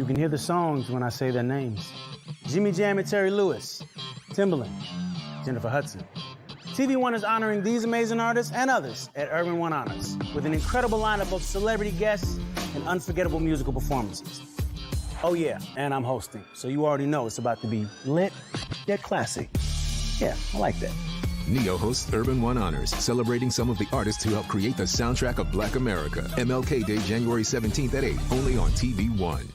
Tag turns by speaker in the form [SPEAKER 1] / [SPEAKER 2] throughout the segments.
[SPEAKER 1] can hear the songs when I say their names. Jimmy Jam and Terry Lewis, Timbaland, Jennifer Hudson. TV One is honoring these amazing artists and others at Urban One Honors with an incredible lineup of celebrity guests and unforgettable musical performances. Oh yeah, and I'm hosting, so you already know it's about to be lit yet classy. Yeah, I like that.
[SPEAKER 2] Neo hosts Urban One Honors, celebrating some of the artists who helped create the soundtrack of Black America. MLK Day, January 17th at 8, only on TV One.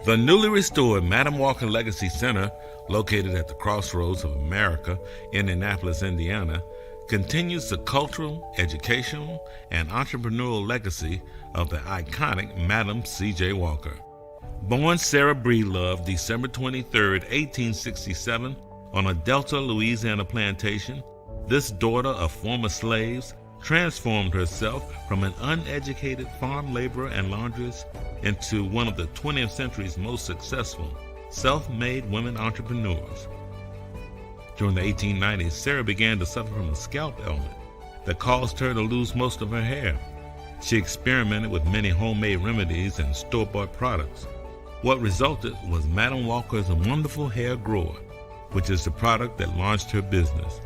[SPEAKER 3] The newly restored Madam Walker Legacy Center, located at the crossroads of America, Indianapolis, Indiana, continues the cultural, educational, and entrepreneurial legacy of the iconic Madam C.J. Walker. Born Sarah Breedlove, December 23, 1867, on a Delta, Louisiana plantation, this daughter of former slaves transformed herself from an uneducated farm laborer and laundress into one of the 20th century's most successful self-made women entrepreneurs. During the 1890s, Sarah began to suffer from a scalp ailment that caused her to lose most of her hair. She experimented with many homemade remedies and store-bought products. What resulted was Madam Walker's wonderful hair grower, which is the product that launched her business.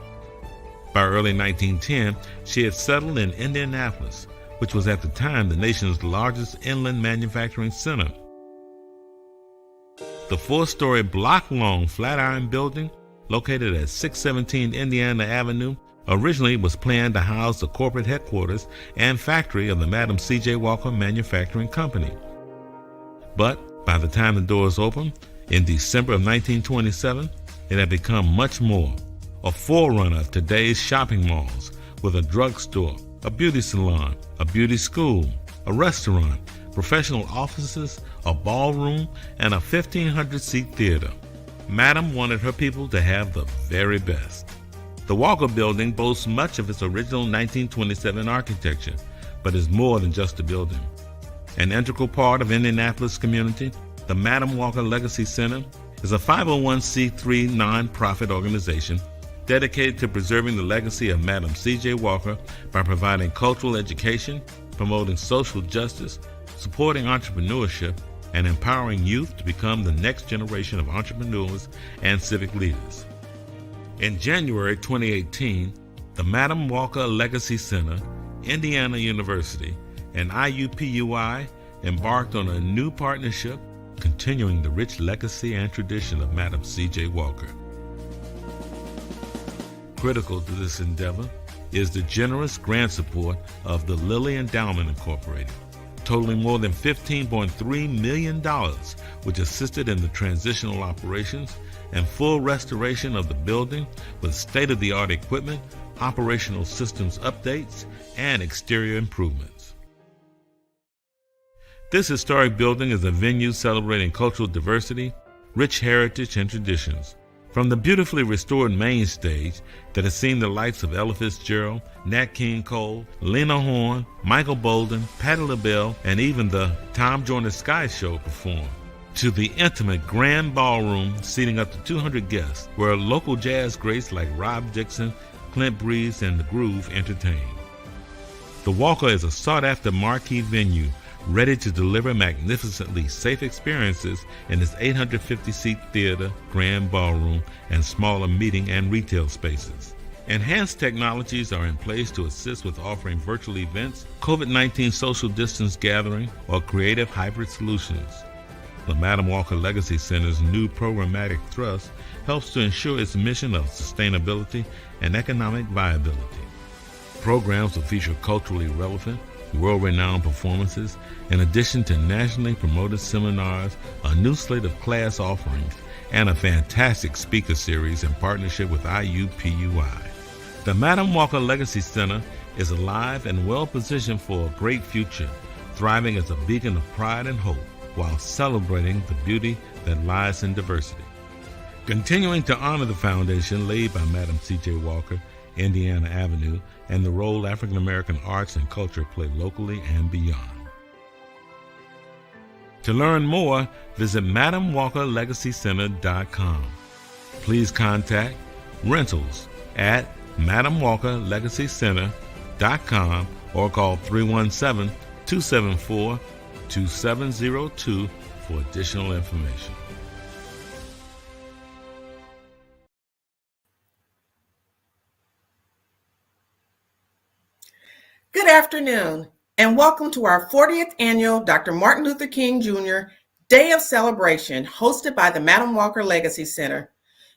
[SPEAKER 3] By early 1910, she had settled in Indianapolis, which was at the time the nation's largest inland manufacturing center. The 4-story block-long Flatiron building, located at 617 Indiana Avenue, originally was planned to house the corporate headquarters and factory of the Madam C.J. Walker Manufacturing Company. But by the time the doors opened, in December of 1927, it had become much more, a forerunner of today's shopping malls, with a drugstore, a beauty salon, a beauty school, a restaurant, professional offices, a ballroom, and a 1,500-seat theater. Madam wanted her people to have the very best. The Walker Building boasts much of its original 1927 architecture, but is more than just a building. An integral part of Indianapolis community, the Madam Walker Legacy Center is a 501c3 nonprofit organization dedicated to preserving the legacy of Madam C.J. Walker by providing cultural education, promoting social justice, supporting entrepreneurship, and empowering youth to become the next generation of entrepreneurs and civic leaders. In January 2018, the Madam Walker Legacy Center, Indiana University, and IUPUI embarked on a new partnership continuing the rich legacy and tradition of Madam C.J. Walker. Critical to this endeavor is the generous grant support of the Lilly Endowment Incorporated, totaling more than $15.3 million, which assisted in the transitional operations and full restoration of the building with state-of-the-art equipment, operational systems updates, and exterior improvements. This historic building is a venue celebrating cultural diversity, rich heritage, and traditions. From the beautifully restored main stage that has seen the likes of Ella Fitzgerald, Nat King Cole, Lena Horne, Michael Bolden, Patti LaBelle, and even the Tom Joyner Sky Show perform, to the intimate grand ballroom seating up to 200 guests, where local jazz greats like Rob Dixon, Clint Breeze, and The Groove entertain. The Walker is a sought-after marquee venue ready to deliver magnificently safe experiences in its 850-seat theater, grand ballroom, and smaller meeting and retail spaces. Enhanced technologies are in place to assist with offering virtual events, COVID-19 social distance gathering, or creative hybrid solutions. The Madam Walker Legacy Center's new programmatic thrust helps to ensure its mission of sustainability and economic viability. Programs will feature culturally relevant, world-renowned performances, in addition to nationally promoted seminars, a new slate of class offerings, and a fantastic speaker series in partnership with IUPUI. The Madam Walker Legacy Center is alive and well-positioned for a great future, thriving as a beacon of pride and hope while celebrating the beauty that lies in diversity. Continuing to honor the foundation laid by Madam C.J. Walker, Indiana Avenue, and the role African American arts and culture play locally and beyond. To learn more, visit MadamWalkerLegacyCenter.com. Please contact rentals at MadamWalkerLegacyCenter.com or call 317-274-5600. 2702 for additional information.
[SPEAKER 4] Good afternoon, and welcome to our 40th annual Dr. Martin Luther King Jr. Day of Celebration, hosted by the Madam Walker Legacy Center.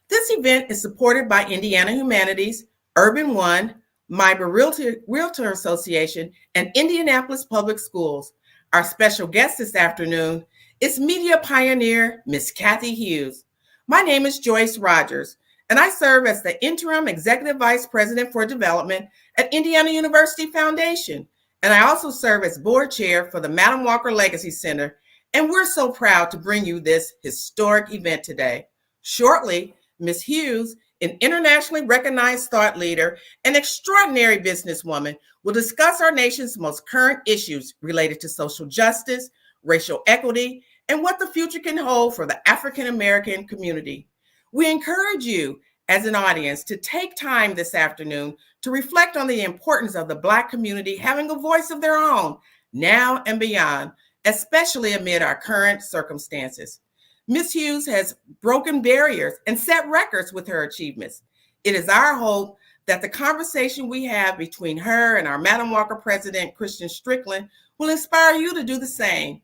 [SPEAKER 4] This event is supported by Indiana Humanities, Urban One, MIBRA Realtor Association, and Indianapolis Public Schools. Our special guest this afternoon is media pioneer, Miss Cathy Hughes. My name is Joyce Rogers, and I serve as the Interim Executive Vice President for Development at Indiana University Foundation. And I also serve as board chair for the Madam Walker Legacy Center. And we're so proud to bring you this historic event today. Shortly, Ms. Hughes, an internationally recognized thought leader and extraordinary businesswoman, will discuss our nation's most current issues related to social justice, racial equity, and what the future can hold for the African American community. We encourage you as an audience to take time this afternoon to reflect on the importance of the Black community having a voice of their own now and beyond, especially amid our current circumstances. Ms. Hughes has broken barriers and set records with her achievements. It is our hope that the conversation we have between her and our Madam Walker president, Christian Strickland, will inspire you to do the same.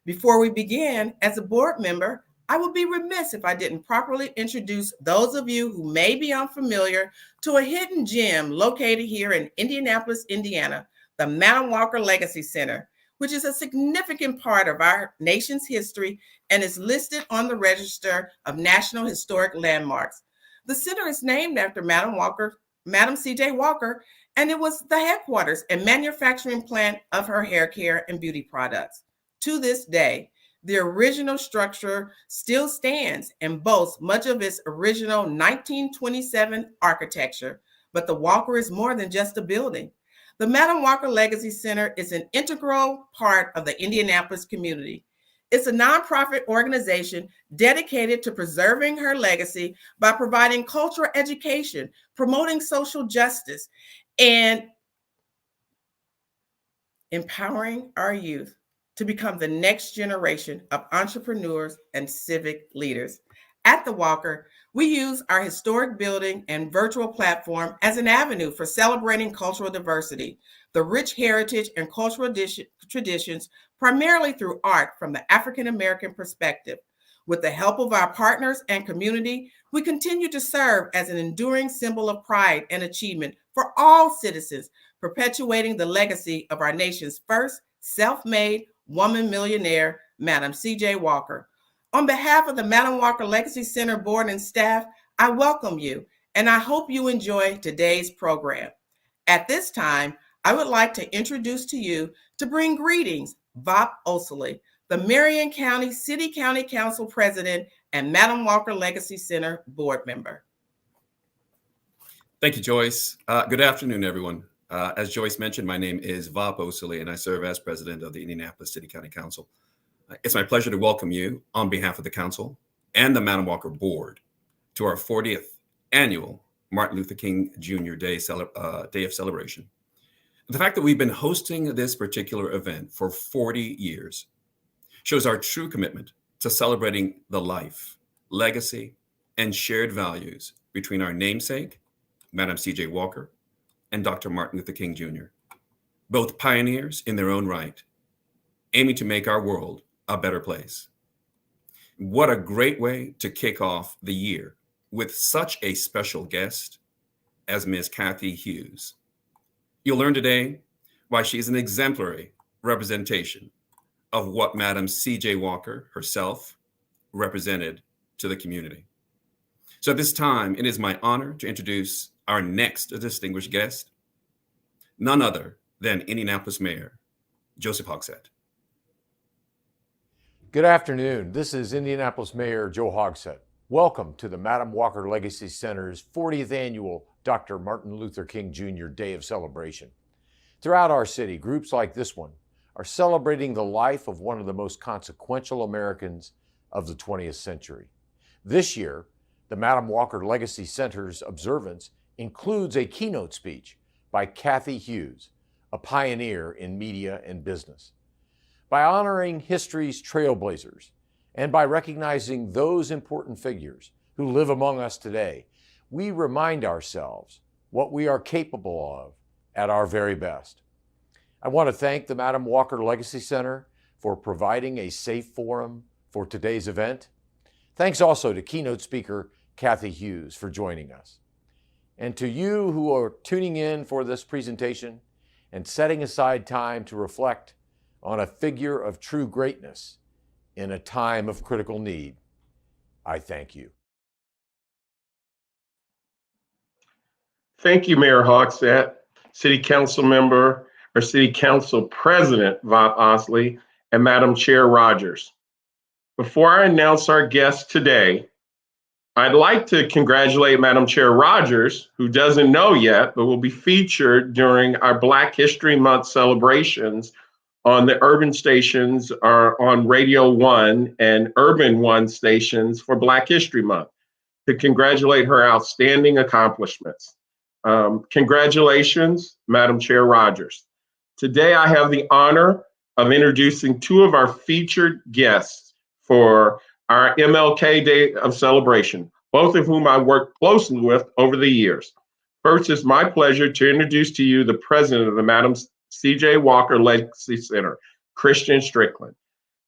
[SPEAKER 4] Before we begin, as a board member, I would be remiss if I didn't properly introduce those of you who may be unfamiliar to a hidden gem located here in Indianapolis, Indiana, the Madam Walker Legacy Center, which is a significant part of our nation's history and is listed on the Register of National Historic Landmarks. The center is named after Madam C.J. Walker, and it was the headquarters and manufacturing plant of her hair care and beauty products. To this day, the original structure still stands and boasts much of its original 1927 architecture, but the Walker is more than just a building. The Madam Walker Legacy Center is an integral part of the Indianapolis community. It's a nonprofit organization dedicated to preserving her legacy by providing cultural education, promoting social justice, and empowering our youth to become the next generation of entrepreneurs and civic leaders. At the Walker, we use our historic building and virtual platform as an avenue for celebrating cultural diversity, the rich heritage and cultural traditions, primarily through art from the African American perspective. With the help of our partners and community, we continue to serve as an enduring symbol of pride and achievement for all citizens, perpetuating the legacy of our nation's first self-made woman millionaire, Madam C.J. Walker. On behalf of the Madam Walker Legacy Center board and staff, I welcome you, and I hope you enjoy today's program. At this time, I would like to introduce to you, to bring greetings, Vop Osili, the Marion County City County Council President and Madam Walker Legacy Center board member.
[SPEAKER 5] Thank you, Joyce. Good afternoon, everyone. As Joyce mentioned, my name is Vop Osili, and I serve as president of the Indianapolis City County Council. It's my pleasure to welcome you on behalf of the council and the Madam Walker board to our 40th annual Martin Luther King Jr. Day of Celebration. The fact that we've been hosting this particular event for 40 years shows our true commitment to celebrating the life, legacy, and shared values between our namesake, Madam C.J. Walker, and Dr. Martin Luther King Jr., both pioneers in their own right, aiming to make our world a better place. What a great way to kick off the year with such a special guest as Ms. Cathy Hughes. You'll learn today why she is an exemplary representation of what Madam C.J. Walker herself represented to the community. So at this time, it is my honor to introduce our next distinguished guest, none other than Indianapolis Mayor Joseph Hogsett.
[SPEAKER 6] Good afternoon. This is Indianapolis Mayor Joe Hogsett. Welcome to the Madam Walker Legacy Center's 40th annual Dr. Martin Luther King Jr. Day of Celebration. Throughout our city, groups like this one are celebrating the life of one of the most consequential Americans of the 20th century. This year, the Madam Walker Legacy Center's observance includes a keynote speech by Cathy Hughes, a pioneer in media and business. By honoring history's trailblazers and by recognizing those important figures who live among us today, we remind ourselves what we are capable of at our very best. I want to thank the Madam Walker Legacy Center for providing a safe forum for today's event. Thanks also to keynote speaker Cathy Hughes for joining us. And to you who are tuning in for this presentation and setting aside time to reflect on a figure of true greatness in a time of critical need, I thank you.
[SPEAKER 7] Thank you, Mayor Hogsett, City Council Member or City Council President Vop Osili, and Madam Chair Rogers. Before I announce our guest today, I'd like to congratulate Madam Chair Rogers, who doesn't know yet, but will be featured during our Black History Month celebrations on the urban stations or on Radio 1 and Urban 1 stations for Black History Month, to congratulate her outstanding accomplishments. Congratulations, Madam Chair Rogers. Today, I have the honor of introducing two of our featured guests for our MLK Day of Celebration, both of whom I worked closely with over the years. First, it's my pleasure to introduce to you the president of the Madam C.J. Walker Legacy Center, Christian Strickland.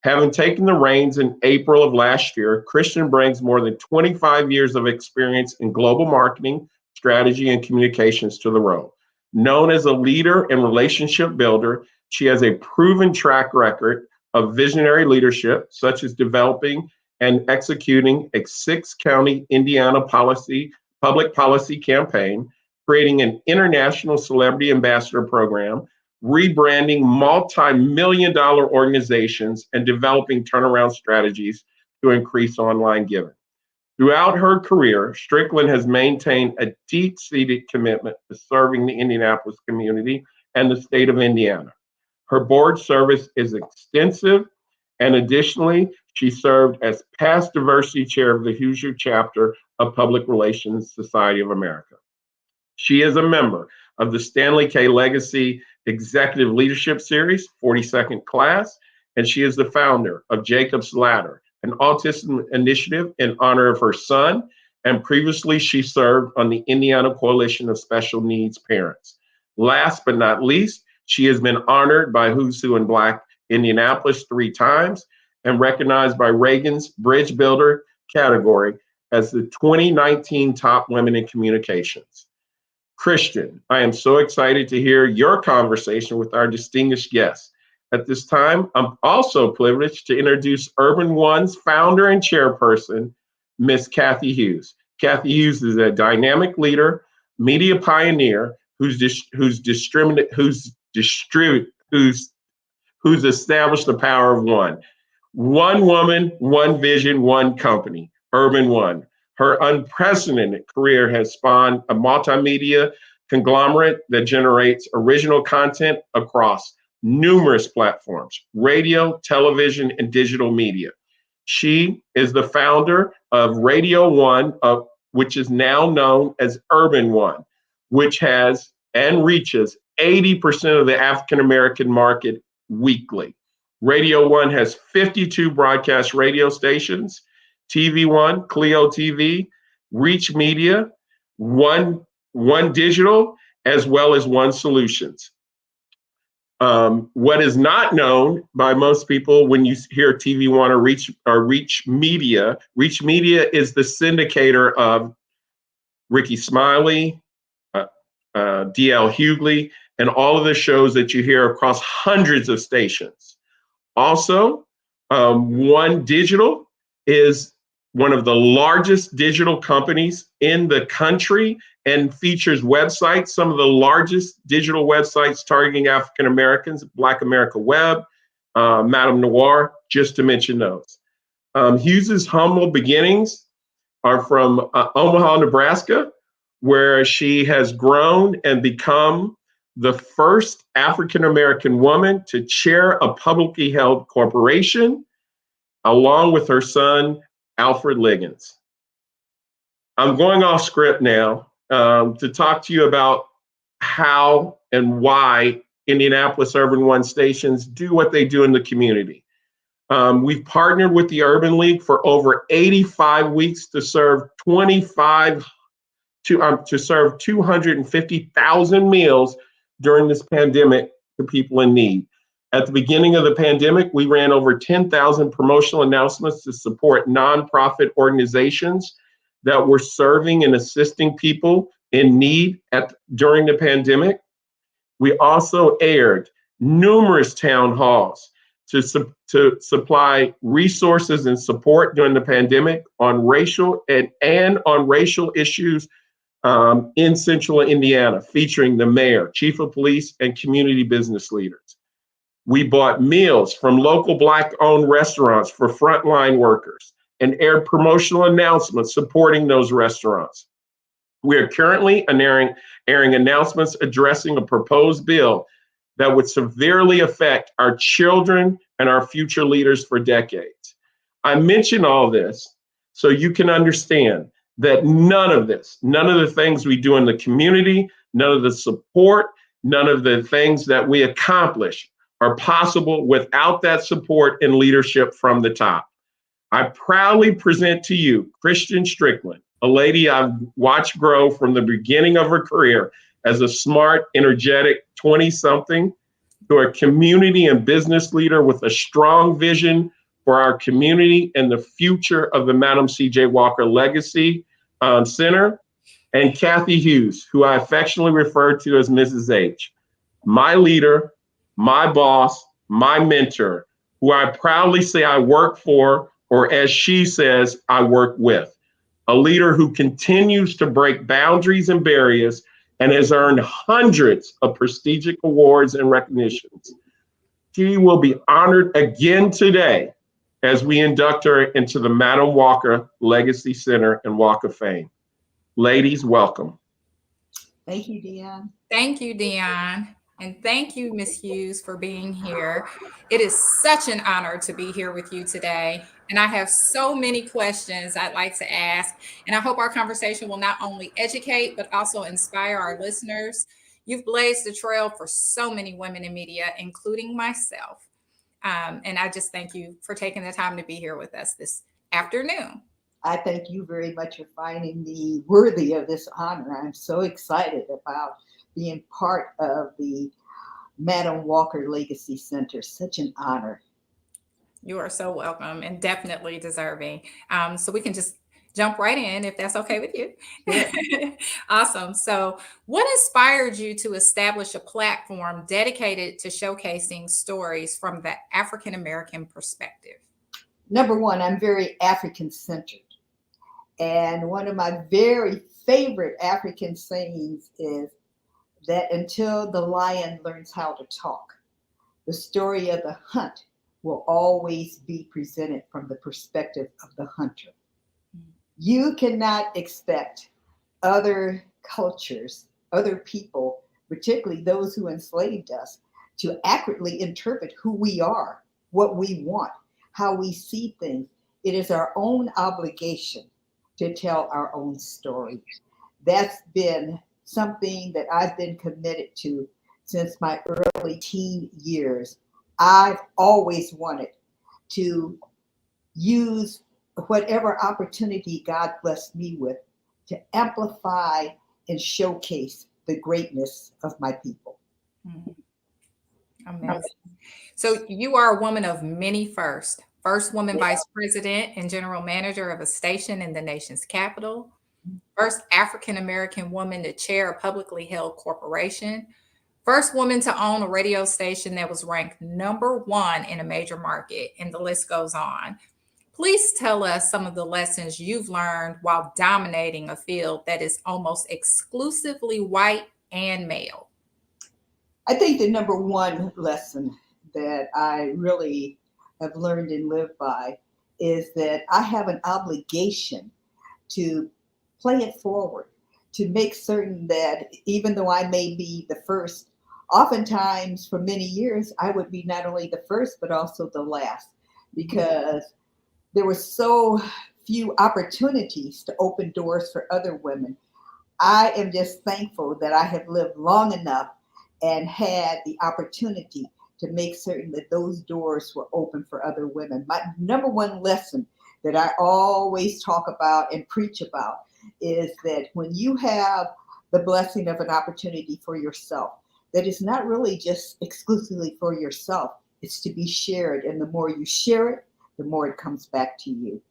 [SPEAKER 7] Having taken the reins in April of last year, Christian brings more than 25 years of experience in global marketing, strategy, and communications to the role. Known as a leader and relationship builder, she has a proven track record of visionary leadership, such as developing and executing a 6-county Indiana public policy campaign, creating an international celebrity ambassador program, rebranding multi-million-dollar organizations, and developing turnaround strategies to increase online giving. Throughout her career, Strickland has maintained a deep-seated commitment to serving the Indianapolis community and the state of Indiana. Her board service is extensive, and additionally, she served as past diversity chair of the Hoosier chapter of Public Relations Society of America. She is a member of the Stanley K. Legacy Executive Leadership Series, 42nd class, and she is the founder of Jacob's Ladder, an autism initiative in honor of her son, and previously she served on the Indiana Coalition of Special Needs Parents. Last but not least, she has been honored by Who's Who in Black Indianapolis 3 times and recognized by Reagan's Bridge Builder category as the 2019 Top Women in Communications. Christian, I am so excited to hear your conversation with our distinguished guests. At this time, I'm also privileged to introduce Urban One's founder and chairperson, Miss Cathy Hughes. Cathy Hughes is a dynamic leader, media pioneer who's established the power of one. One woman, one vision, one company, Urban One. Her unprecedented career has spawned a multimedia conglomerate that generates original content across numerous platforms, radio, television, and digital media. She is the founder of Radio One, which is now known as Urban One, which has and reaches 80% of the African-American market weekly. Radio One has 52 broadcast radio stations, TV One, Clio TV, Reach Media, One Digital, as well as One Solutions. What is not known by most people when you hear TV One or Reach Media is the syndicator of Ricky Smiley, D.L. Hughley, and all of the shows that you hear across hundreds of stations. Also, One Digital is one of the largest digital companies in the country and features websites, some of the largest digital websites targeting African Americans, Black America Web, Madame Noir, just to mention those. Hughes's humble beginnings are from Omaha, Nebraska, where she has grown and become the first African American woman to chair a publicly held corporation, along with her son, Alfred Liggins. I'm going off script now to talk to you about how and why Indianapolis Urban One stations do what they do in the community. We've partnered with the Urban League for over 85 weeks to serve 250,000 meals during this pandemic to people in need. At the beginning of the pandemic, we ran over 10,000 promotional announcements to support nonprofit organizations that were serving and assisting people in need during the pandemic. We also aired numerous town halls to supply resources and support during the pandemic on racial and on racial issues in Central Indiana, featuring the mayor, chief of police, and community business leaders. We bought meals from local Black-owned restaurants for frontline workers and aired promotional announcements supporting those restaurants. We are currently airing announcements addressing a proposed bill that would severely affect our children and our future leaders for decades. I mention all this so you can understand that none of the things we do in the community, none of the support, none of the things that we accomplish are possible without that support and leadership from the top. I proudly present to you Christian Strickland, a lady I've watched grow from the beginning of her career as a smart, energetic 20-something to a community and business leader with a strong vision for our community and the future of the Madam C.J. Walker Legacy Center, and Kathy Hughes, who I affectionately refer to as Mrs. H, my leader, my boss, my mentor, who I proudly say I work for, or as she says, I work with. A leader who continues to break boundaries and barriers and has earned hundreds of prestigious awards and recognitions. She will be honored again today as we induct her into the Madam Walker Legacy Center and Walk of Fame. Ladies, welcome.
[SPEAKER 8] Thank you, Dion.
[SPEAKER 9] Thank you, Dion. And thank you, Ms. Hughes, for being here. It is such an honor to be here with you today. And I have so many questions I'd like to ask. And I hope our conversation will not only educate, but also inspire our listeners. You've blazed the trail for so many women in media, including myself. And I just thank you for taking the time to be here with us this afternoon.
[SPEAKER 8] I thank you very much for finding me worthy of this honor. I'm so excited about being part of the Madam Walker Legacy Center. Such an honor.
[SPEAKER 9] You are so welcome and definitely deserving. So we can just jump right in if that's okay with you.
[SPEAKER 8] Yeah.
[SPEAKER 9] Awesome. So what inspired you to establish a platform dedicated to showcasing stories from the African-American perspective?
[SPEAKER 8] Number one, I'm very African-centered. And one of my very favorite African sayings is that until the lion learns how to talk, the story of the hunt will always be presented from the perspective of the hunter. You cannot expect other cultures, other people, particularly those who enslaved us, to accurately interpret who we are, what we want, how we see things. It is our own obligation to tell our own story. That's been something that I've been committed to since my early teen years. I've always wanted to use whatever opportunity God blessed me with to amplify and showcase the greatness of my people.
[SPEAKER 9] Amazing. So you are a woman of many firsts. First woman vice president and general manager of a station in the nation's capital. First African-American woman to chair a publicly held corporation. First woman to own a radio station that was ranked #1 in a major market, and the list goes on. Please tell us some of the lessons you've learned while dominating a field that is almost exclusively white and male.
[SPEAKER 8] I think the number one lesson that I really have learned and lived by is that I have an obligation to play it forward, to make certain that even though I may be the first, oftentimes for many years, I would be not only the first, but also the last, because there were so few opportunities to open doors for other women. I am just thankful that I have lived long enough and had the opportunity to make certain that those doors were open for other women. My number one lesson that I always talk about and preach about is that when you have the blessing of an opportunity for yourself, that is not really just exclusively for yourself, it's to be shared. And the more you share it, the more it comes back to you.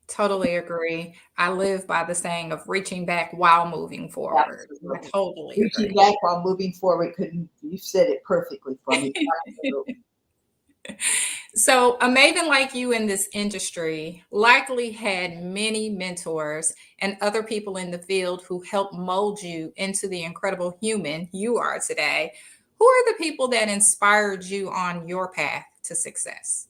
[SPEAKER 9] Totally agree. I live by the saying of reaching back while moving forward.
[SPEAKER 8] Absolutely.
[SPEAKER 9] I totally
[SPEAKER 8] Reaching
[SPEAKER 9] agree.
[SPEAKER 8] back while moving forward, you said it perfectly for me.
[SPEAKER 9] So, a maven like you in this industry likely had many mentors and other people in the field who helped mold you into the incredible human you are today. Who are the people that inspired you on your path to success?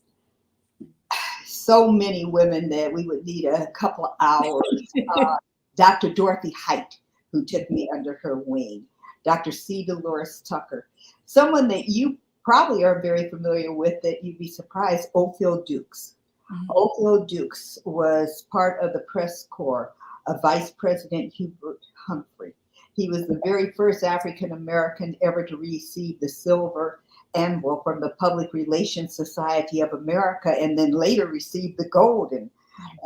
[SPEAKER 8] So many women that we would need a couple of hours. Dr. Dorothy Height, who took me under her wing. Dr. C. Dolores Tucker. Someone that you probably are very familiar with, that you'd be surprised, Ophel Dukes. Ophel Dukes was part of the press corps of Vice President Hubert Humphrey. He was the very first African American ever to receive the silver anvil from the Public Relations Society of America, and then later received the golden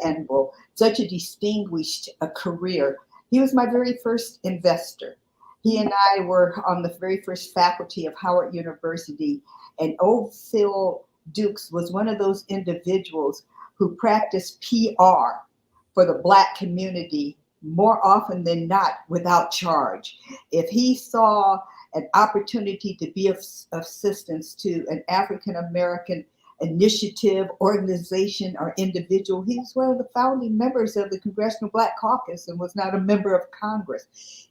[SPEAKER 8] anvil. Such a distinguished career. He was my very first investor. He and I were on the very first faculty of Howard University, and Ophel Dukes was one of those individuals who practiced PR for the Black community more often than not without charge. If he saw an opportunity to be of assistance to an African American initiative, organization, or individual, he was one of the founding members of the Congressional Black Caucus and was not a member of Congress.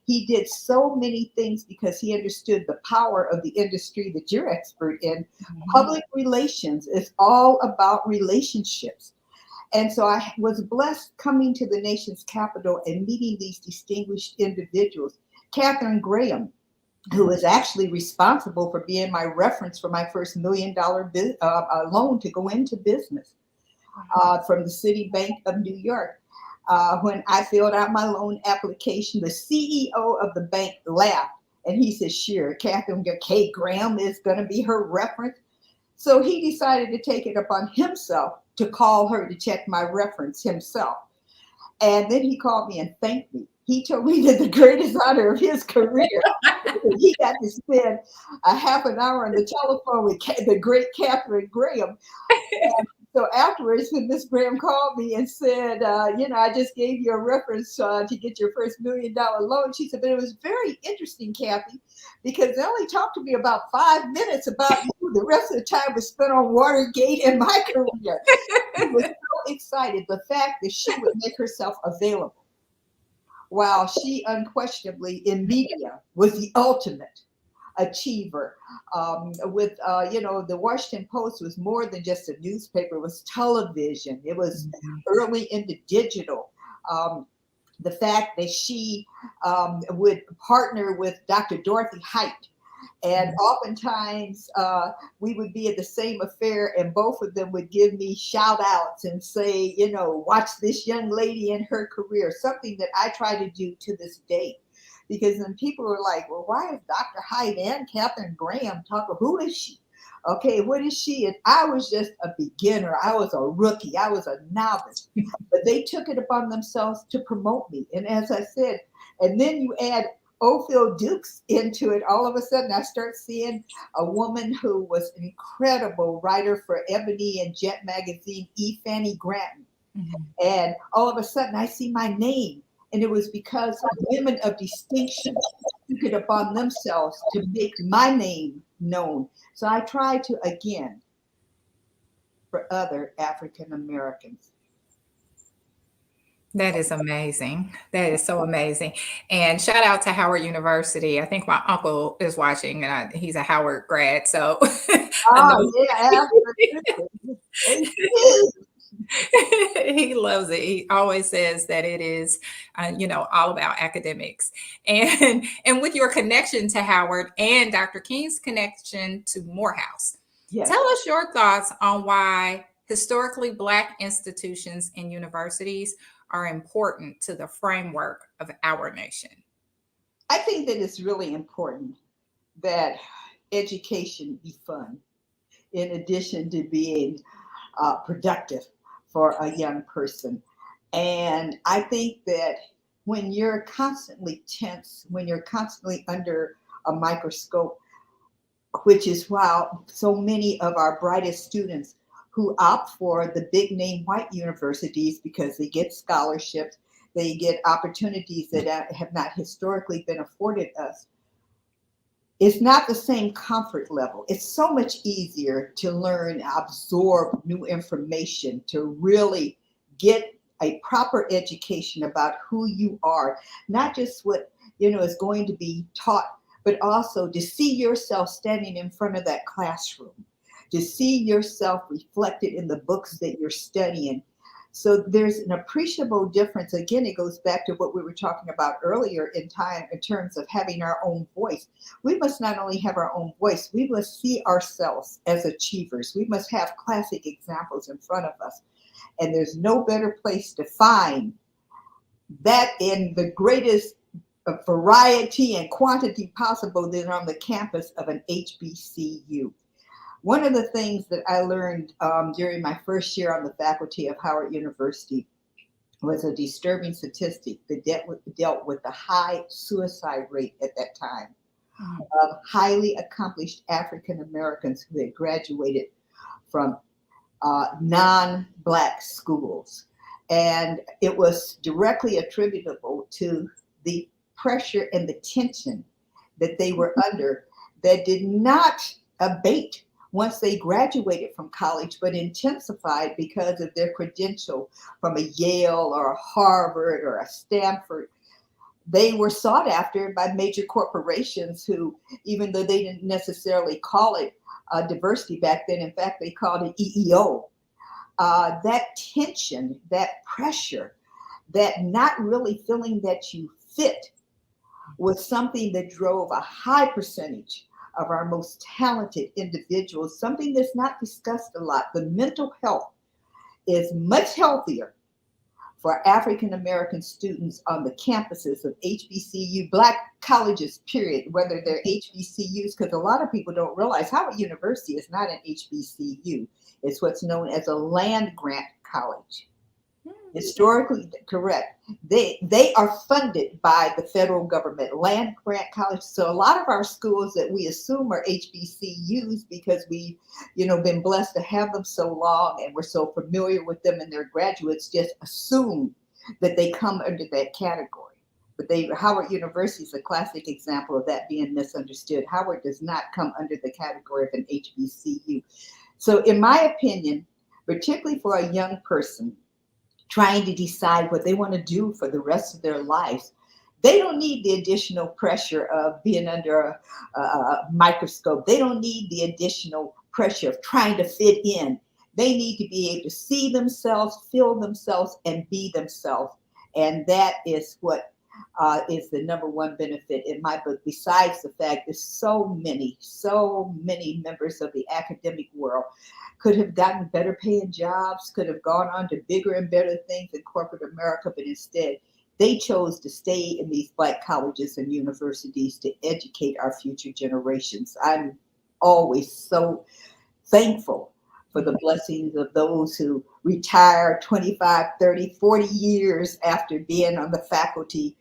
[SPEAKER 8] He did so many things because he understood the power of the industry that you're expert in. Public relations is all about relationships. And so I was blessed coming to the nation's capital and meeting these distinguished individuals. Katharine Graham, who is actually responsible for being my reference for my first $1 million loan to go into business from the Citibank of New York. When I filled out my loan application, the CEO of the bank laughed and he said, sure, Katharine K. Graham is going to be her reference. So he decided to take it upon himself to call her to check my reference himself. And then he called me and thanked me. He told me that the greatest honor of his career, he got to spend a half an hour on the telephone with the great Katharine Graham. And so afterwards, when Miss Graham called me and said, I just gave you a reference to get your first $1 million loan, she said, but it was very interesting, Kathy, because they only talked to me about 5 minutes about you. The rest of the time was spent on Watergate and my career. He was so excited. The fact that she would make herself available, while she unquestionably in media was the ultimate achiever. The Washington Post was more than just a newspaper, it was television. It was early into digital. The fact that she would partner with Dr. Dorothy Height, and oftentimes we would be at the same affair and both of them would give me shout outs and say, watch this young lady in her career, something that I try to do to this day. Because then people were like, well, why is Dr. Height and Katharine Graham talking? Who is she? Okay, what is she? And I was just a beginner. I was a rookie. I was a novice. But they took it upon themselves to promote me. And as I said, and then you add Ophel Dukes into it, all of a sudden I start seeing a woman who was an incredible writer for Ebony and Jet magazine, E. Fanny Granton. And all of a sudden I see my name. And it was because women of distinction took it upon themselves to make my name known. So I try to, again, for other African Americans.
[SPEAKER 9] That is amazing. That is so amazing. And shout out to Howard University. I think my uncle is watching and he's a Howard grad. So
[SPEAKER 8] yeah,
[SPEAKER 9] he loves it. He always says that it is, all about academics. And with your connection to Howard and Dr. King's connection to Morehouse, tell us your thoughts on why historically Black institutions and universities are important to the framework of our nation.
[SPEAKER 8] I think that it's really important that education be fun in addition to being productive for a young person. And I think that when you're constantly tense, when you're constantly under a microscope, which is why so many of our brightest students who opt for the big name white universities because they get scholarships, they get opportunities that have not historically been afforded us. It's not the same comfort level. It's so much easier to learn, absorb new information, to really get a proper education about who you are, not just what is going to be taught, but also to see yourself standing in front of that classroom, to see yourself reflected in the books that you're studying. So there's an appreciable difference. Again, it goes back to what we were talking about earlier in time in terms of having our own voice. We must not only have our own voice, we must see ourselves as achievers. We must have classic examples in front of us. And there's no better place to find that in the greatest variety and quantity possible than on the campus of an HBCU. One of the things that I learned during my first year on the faculty of Howard University was a disturbing statistic that dealt with the high suicide rate at that time of highly accomplished African Americans who had graduated from non-Black schools. And it was directly attributable to the pressure and the tension that they were under that did not abate once they graduated from college, but intensified because of their credential from a Yale or a Harvard or a Stanford. They were sought after by major corporations who, even though they didn't necessarily call it diversity back then, in fact, they called it EEO. That tension, that pressure, that not really feeling that you fit was something that drove a high percentage of our most talented individuals, something that's not discussed a lot. The mental health is much healthier for African American students on the campuses of HBCU, Black colleges, period, whether they're HBCUs, because a lot of people don't realize Howard University is not an HBCU. It's what's known as a land grant college. Historically correct. They are funded by the federal government, land grant college. So a lot of our schools that we assume are HBCUs because we've been blessed to have them so long and we're so familiar with them and their graduates just assume that they come under that category. But Howard University is a classic example of that being misunderstood. Howard does not come under the category of an HBCU. So in my opinion, particularly for a young person trying to decide what they want to do for the rest of their lives, they don't need the additional pressure of being under a microscope. They don't need the additional pressure of trying to fit in. They need to be able to see themselves, feel themselves, and be themselves. And that is what is the number one benefit in my book, besides the fact that so many members of the academic world could have gotten better paying jobs, could have gone on to bigger and better things in corporate America, but instead they chose to stay in these Black colleges and universities to educate our future generations. I'm always so thankful for the blessings of those who retire 25, 30, 40 years after being on the faculty.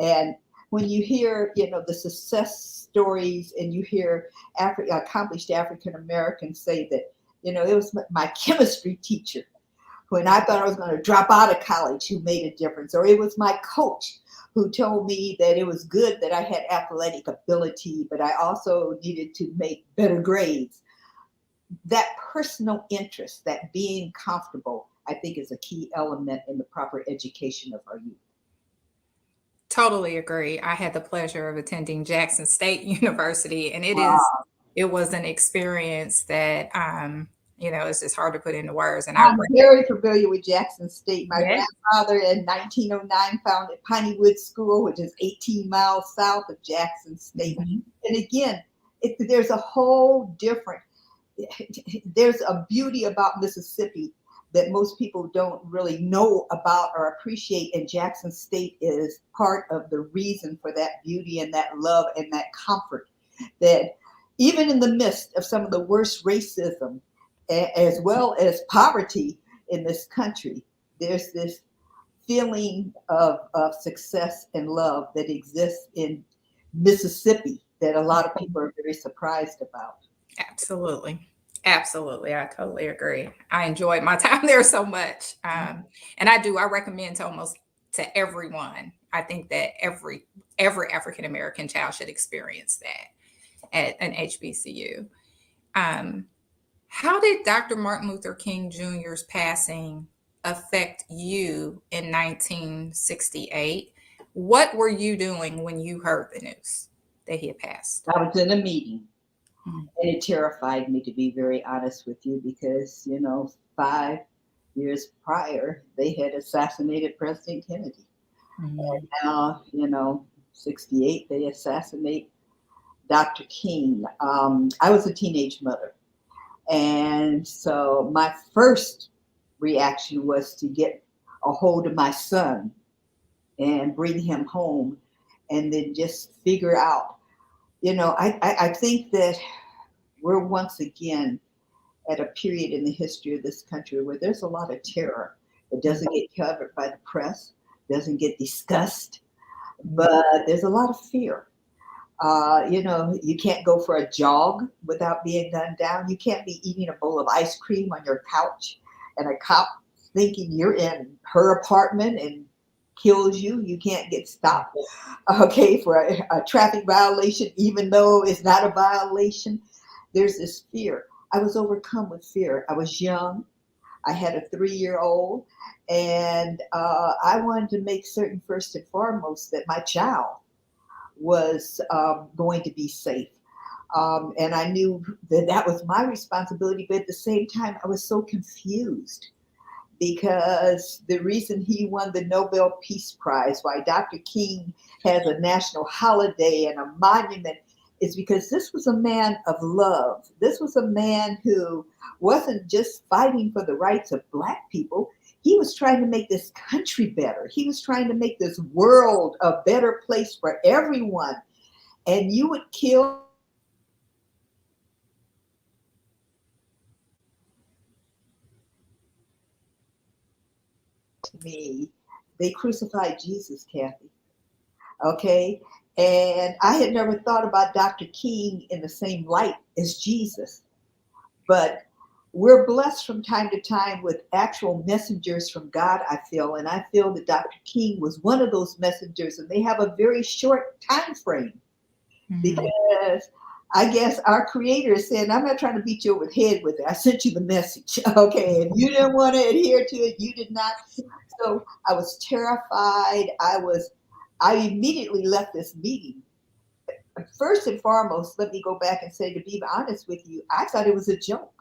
[SPEAKER 8] And when you hear, the success stories and you hear accomplished African Americans say that, it was my chemistry teacher when I thought I was going to drop out of college who made a difference, or it was my coach who told me that it was good that I had athletic ability, but I also needed to make better grades. That personal interest, that being comfortable, I think is a key element in the proper education of our youth.
[SPEAKER 9] Totally agree. I had the pleasure of attending Jackson State University, and it was an experience that it's just hard to put into words. And
[SPEAKER 8] I'm very familiar with Jackson State. My grandfather in 1909 founded Pineywood School, which is 18 miles south of Jackson State. Mm-hmm. And again, there's a whole different, there's a beauty about Mississippi that most people don't really know about or appreciate, and Jackson State is part of the reason for that beauty and that love and that comfort. that even in the midst of some of the worst racism, as well as poverty in this country, there's this feeling of success and love that exists in Mississippi that a lot of people are very surprised about.
[SPEAKER 9] Absolutely. Absolutely. I totally agree. I enjoyed my time there so much. And I recommend to everyone. I think that every African American child should experience that at an HBCU. How did Dr. Martin Luther King Jr.'s passing affect you in 1968? What were you doing when you heard the news that he had passed?
[SPEAKER 8] I was in a meeting, and it terrified me, to be very honest with you, because, 5 years prior, they had assassinated President Kennedy. And now, 68, they assassinate Dr. King. I was a teenage mother. And so my first reaction was to get a hold of my son and bring him home, and then just figure out, I think that we're once again at a period in the history of this country where there's a lot of terror that doesn't get covered by the press, doesn't get discussed, but there's a lot of fear. You can't go for a jog without being gunned down. You can't be eating a bowl of ice cream on your couch and a cop thinking you're in her apartment and kills you. You can't get stopped, for a traffic violation, even though it's not a violation. There's this fear. I was overcome with fear. I was young. I had a 3-year-old, and I wanted to make certain, first and foremost, that my child was going to be safe. And I knew that was my responsibility, but at the same time, I was so confused, because the reason he won the Nobel Peace Prize, why Dr. King has a national holiday and a monument, is because this was a man of love. This was a man who wasn't just fighting for the rights of Black people. He was trying to make this country better. He was trying to make this world a better place for everyone. And you would kill me. They crucified Jesus, Kathy. Okay? And I had never thought about Dr. King in the same light as Jesus. But we're blessed from time to time with actual messengers from God, I feel. And I feel that Dr. King was one of those messengers, and they have a very short time frame. Because I guess our creator is saying, I'm not trying to beat you over the head with it. I sent you the message. Okay. And you didn't want to adhere to it. You did not. So I was terrified. I immediately left this meeting. First and foremost, let me go back and say, to be honest with you, I thought it was a joke.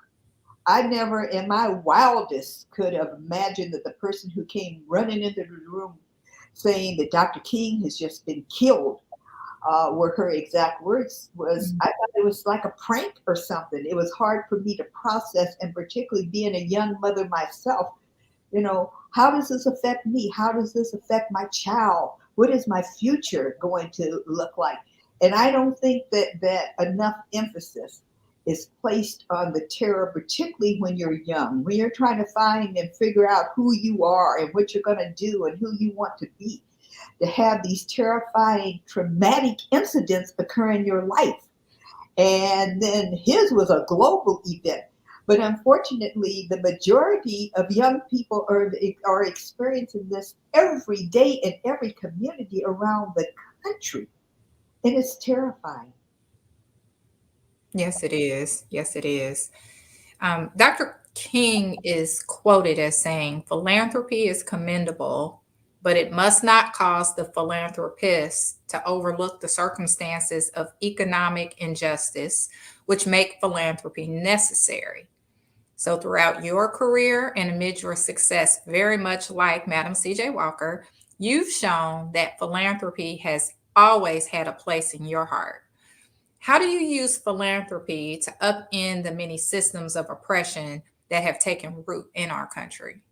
[SPEAKER 8] I never in my wildest could have imagined that the person who came running into the room saying that Dr. King has just been killed, were her exact words, was, I thought it was like a prank or something. It was hard for me to process, and particularly being a young mother myself, how does this affect me? How does this affect my child? What is my future going to look like? And I don't think that enough emphasis is placed on the terror, particularly when you're young, when you're trying to find and figure out who you are and what you're going to do and who you want to be. To have these terrifying, traumatic incidents occur in your life. And then his was a global event. But unfortunately, the majority of young people are experiencing this every day in every community around the country. And it's terrifying.
[SPEAKER 9] Yes, it is. Yes, it is. Dr. King is quoted as saying, philanthropy is commendable, but it must not cause the philanthropist to overlook the circumstances of economic injustice, which make philanthropy necessary. So throughout your career and amid your success, very much like Madam C.J. Walker, you've shown that philanthropy has always had a place in your heart. How do you use philanthropy to upend the many systems of oppression that have taken root in our country?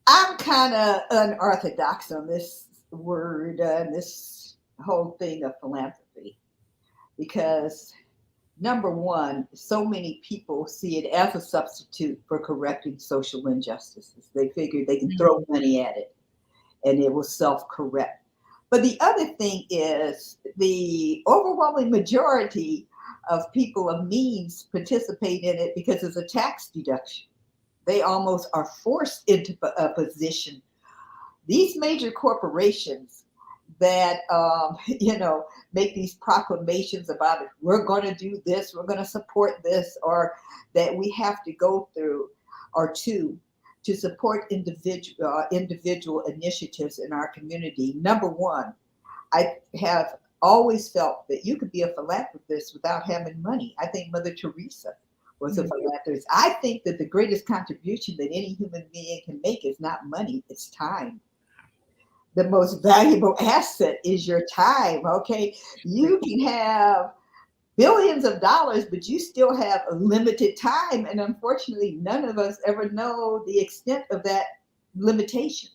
[SPEAKER 8] I'm kind of unorthodox on this word, this whole thing of philanthropy. because number one, so many people see it as a substitute for correcting social injustices. They figure they can throw money at it and it will self-correct. But the other thing is the overwhelming majority of people of means participate in it because it's a tax deduction. They almost are forced into a position. These major corporations that, make these proclamations about it, we're going to do this, we're going to support this, or that we have to go through or to support individual initiatives in our community. Number one, I have always felt that you could be a philanthropist without having money. I think Mother Teresa was a philanthropist. I think that the greatest contribution that any human being can make is not money, it's time. The most valuable asset is your time, okay? You can have billions of dollars, but you still have a limited time. And unfortunately, none of us ever know the extent of that limitation.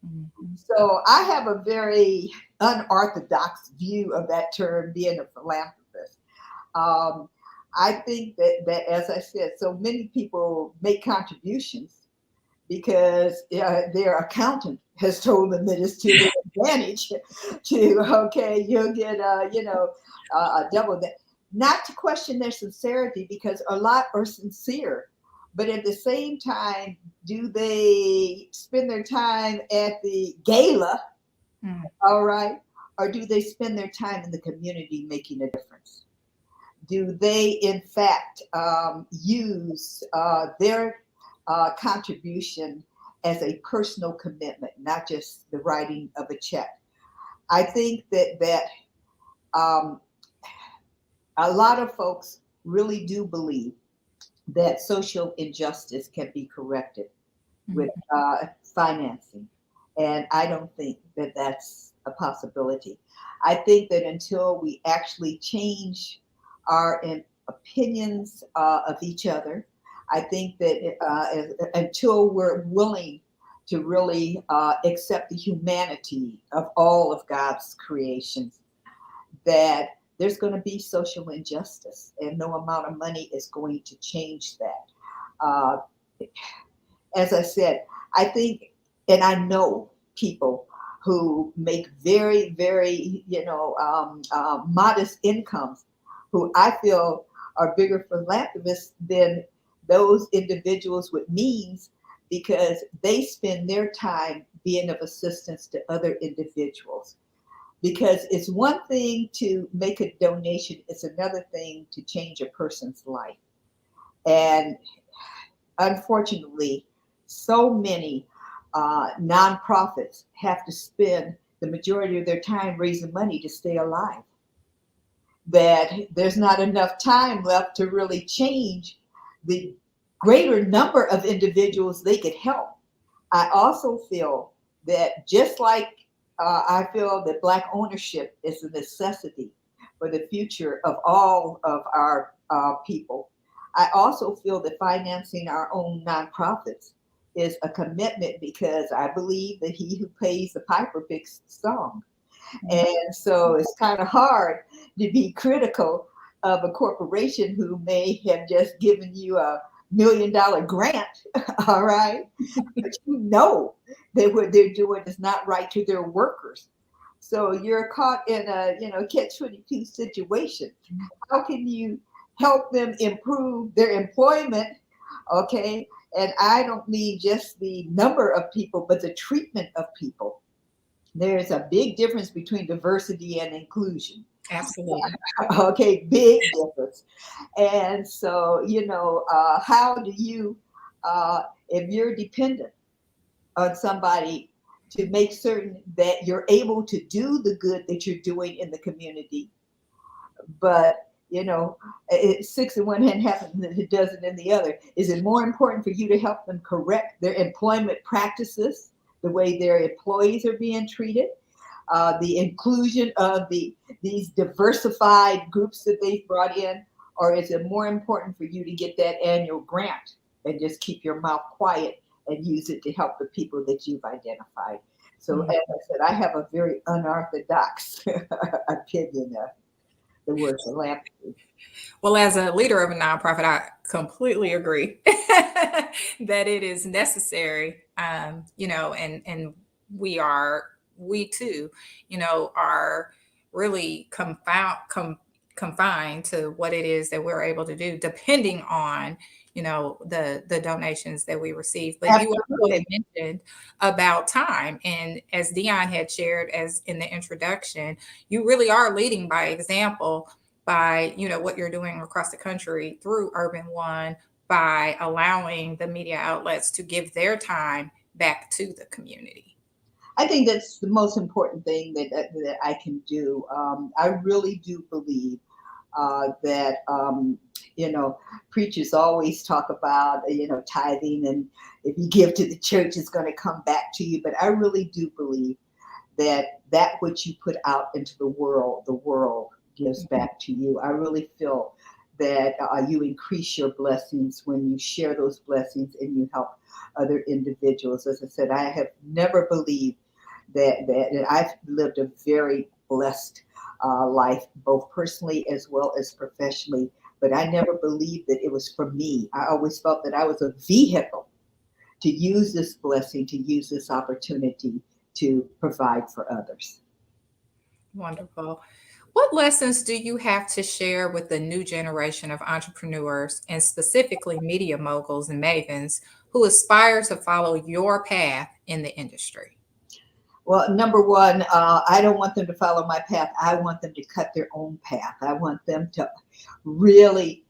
[SPEAKER 8] Mm-hmm. So I have a very unorthodox view of that term, being a philanthropist. I think that, as I said, so many people make contributions because their accountant has told them that it's to their advantage you'll get, a double that. Not to question their sincerity, because a lot are sincere, but at the same time, do they spend their time at the gala, all right, or do they spend their time in the community making a difference? Do they, in fact, use their contribution as a personal commitment, not just the writing of a check? I think that a lot of folks really do believe that social injustice can be corrected with financing. And I don't think that that's a possibility. I think that until we actually change our opinions of each other, I think that until we're willing to really accept the humanity of all of God's creations, that there's going to be social injustice, and no amount of money is going to change that. As I said, I think, and I know people who make very, very, modest incomes, who I feel are bigger philanthropists than those individuals with means, because they spend their time being of assistance to other individuals. Because it's one thing to make a donation, it's another thing to change a person's life. And unfortunately, so many nonprofits have to spend the majority of their time raising money to stay alive, that there's not enough time left to really change the greater number of individuals they could help. I also feel that just like I feel that Black ownership is a necessity for the future of all of our people, I also feel that financing our own nonprofits is a commitment, because I believe that he who pays the piper picks the song. And so it's kind of hard to be critical of a corporation who may have just given you $1 million grant, all right? But you know that what they're doing is not right to their workers. So you're caught in a catch-22 situation. How can you help them improve their employment, okay? And I don't mean just the number of people, but the treatment of people. There's a big difference between diversity and inclusion.
[SPEAKER 9] Absolutely.
[SPEAKER 8] Okay, big difference. And so, how do you, if you're dependent on somebody to make certain that you're able to do the good that you're doing in the community, but 6 in one hand, half a dozen in the other, is it more important for you to help them correct their employment practices, the way their employees are being treated, the inclusion of these diversified groups that they've brought in, or is it more important for you to get that annual grant and just keep your mouth quiet and use it to help the people that you've identified? So as I said, I have a very unorthodox opinion the word philanthropy.
[SPEAKER 9] Well, as a leader of a nonprofit, I completely agree that it is necessary. And we too, are really confined to what it is that we're able to do, depending on the donations that we receive. But you also had mentioned about time, and as Dion had shared as in the introduction, you really are leading by example by what you're doing across the country through Urban One, by allowing the media outlets to give their time back to the community.
[SPEAKER 8] I think that's the most important thing that I can do. I really do believe that preachers always talk about tithing, and if you give to the church, it's going to come back to you. But I really do believe that which you put out into the world gives back to you. I really feel that you increase your blessings when you share those blessings and you help other individuals. As I said, I have never believed that I've lived a very blessed life, both personally as well as professionally. But I never believed that it was for me. I always felt that I was a vehicle to use this blessing, to use this opportunity to provide for others.
[SPEAKER 9] Wonderful. What lessons do you have to share with the new generation of entrepreneurs, and specifically media moguls and mavens who aspire to follow your path in the industry?
[SPEAKER 8] Well, number one, I don't want them to follow my path. I want them to cut their own path. I want them to really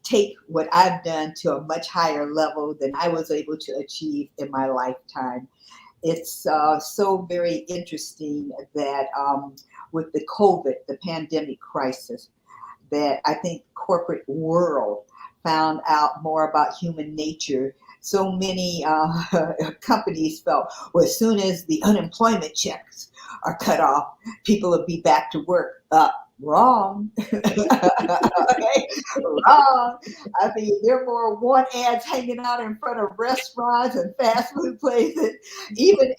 [SPEAKER 8] take what I've done to a much higher level than I was able to achieve in my lifetime. It's so very interesting that with the COVID, the pandemic crisis, that I think corporate world found out more about human nature. So many companies felt, well, as soon as the unemployment checks are cut off, people will be back to work. Wrong. Okay, wrong. I mean, there are more want ads hanging out in front of restaurants and fast food places, even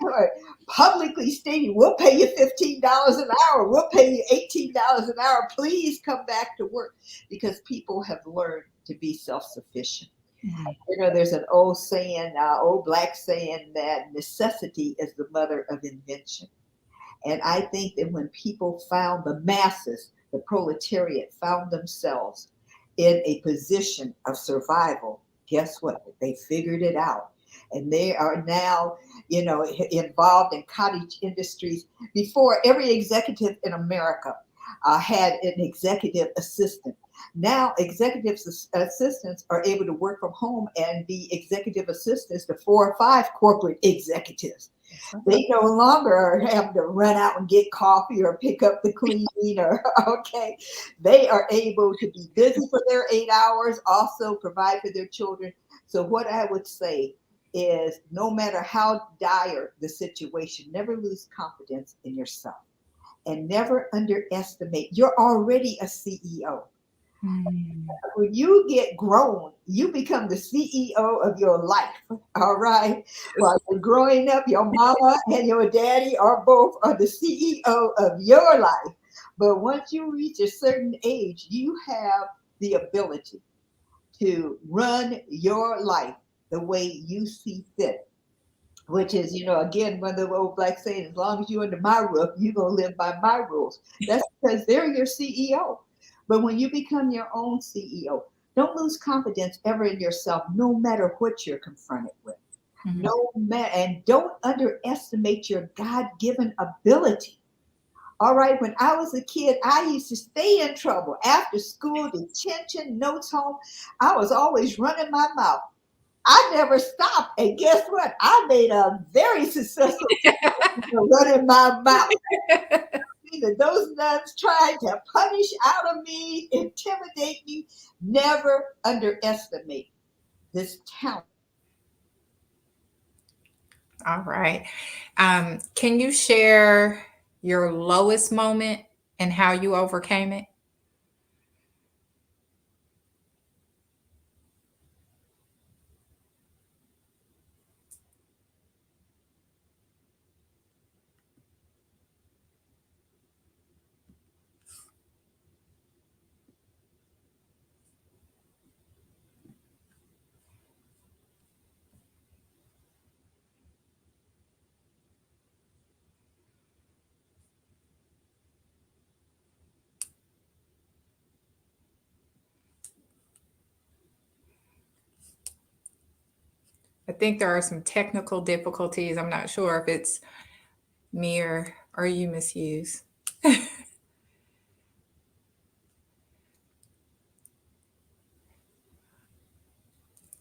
[SPEAKER 8] publicly stating, we'll pay you $15 an hour, we'll pay you $18 an hour, please come back to work, because people have learned to be self-sufficient. There's an old saying, old Black saying, that necessity is the mother of invention. And I think that when people found, the masses, the proletariat, found themselves in a position of survival, guess what? They figured it out. And they are now, involved in cottage industries. Before, every executive in America had an executive assistant. Now, executive assistants are able to work from home and be executive assistants to 4 or 5 corporate executives. They no longer are having to run out and get coffee or pick up the clean okay. They are able to be busy for their 8 hours, also provide for their children. So what I would say is, no matter how dire the situation, never lose confidence in yourself and never underestimate. You're already a CEO. When you get grown, you become the CEO of your life. All right. While you're growing up, your mama and your daddy are the CEO of your life. But once you reach a certain age, you have the ability to run your life the way you see fit. Which is, again, one of the old Black saying, as long as you're under my roof, you're going to live by my rules. That's because they're your CEO. But when you become your own CEO, don't lose confidence ever in yourself, no matter what you're confronted with. And don't underestimate your God-given ability. All right, when I was a kid, I used to stay in trouble. After school, detention, notes home, I was always running my mouth. I never stopped. And guess what? I made a very successful running my mouth. That those nuns tried to punish out of me, intimidate me. Never underestimate this talent.
[SPEAKER 9] All right. Can you share your lowest moment and how you overcame it? I think there are some technical difficulties. I'm not sure if it's me or you, Ms. Hughes.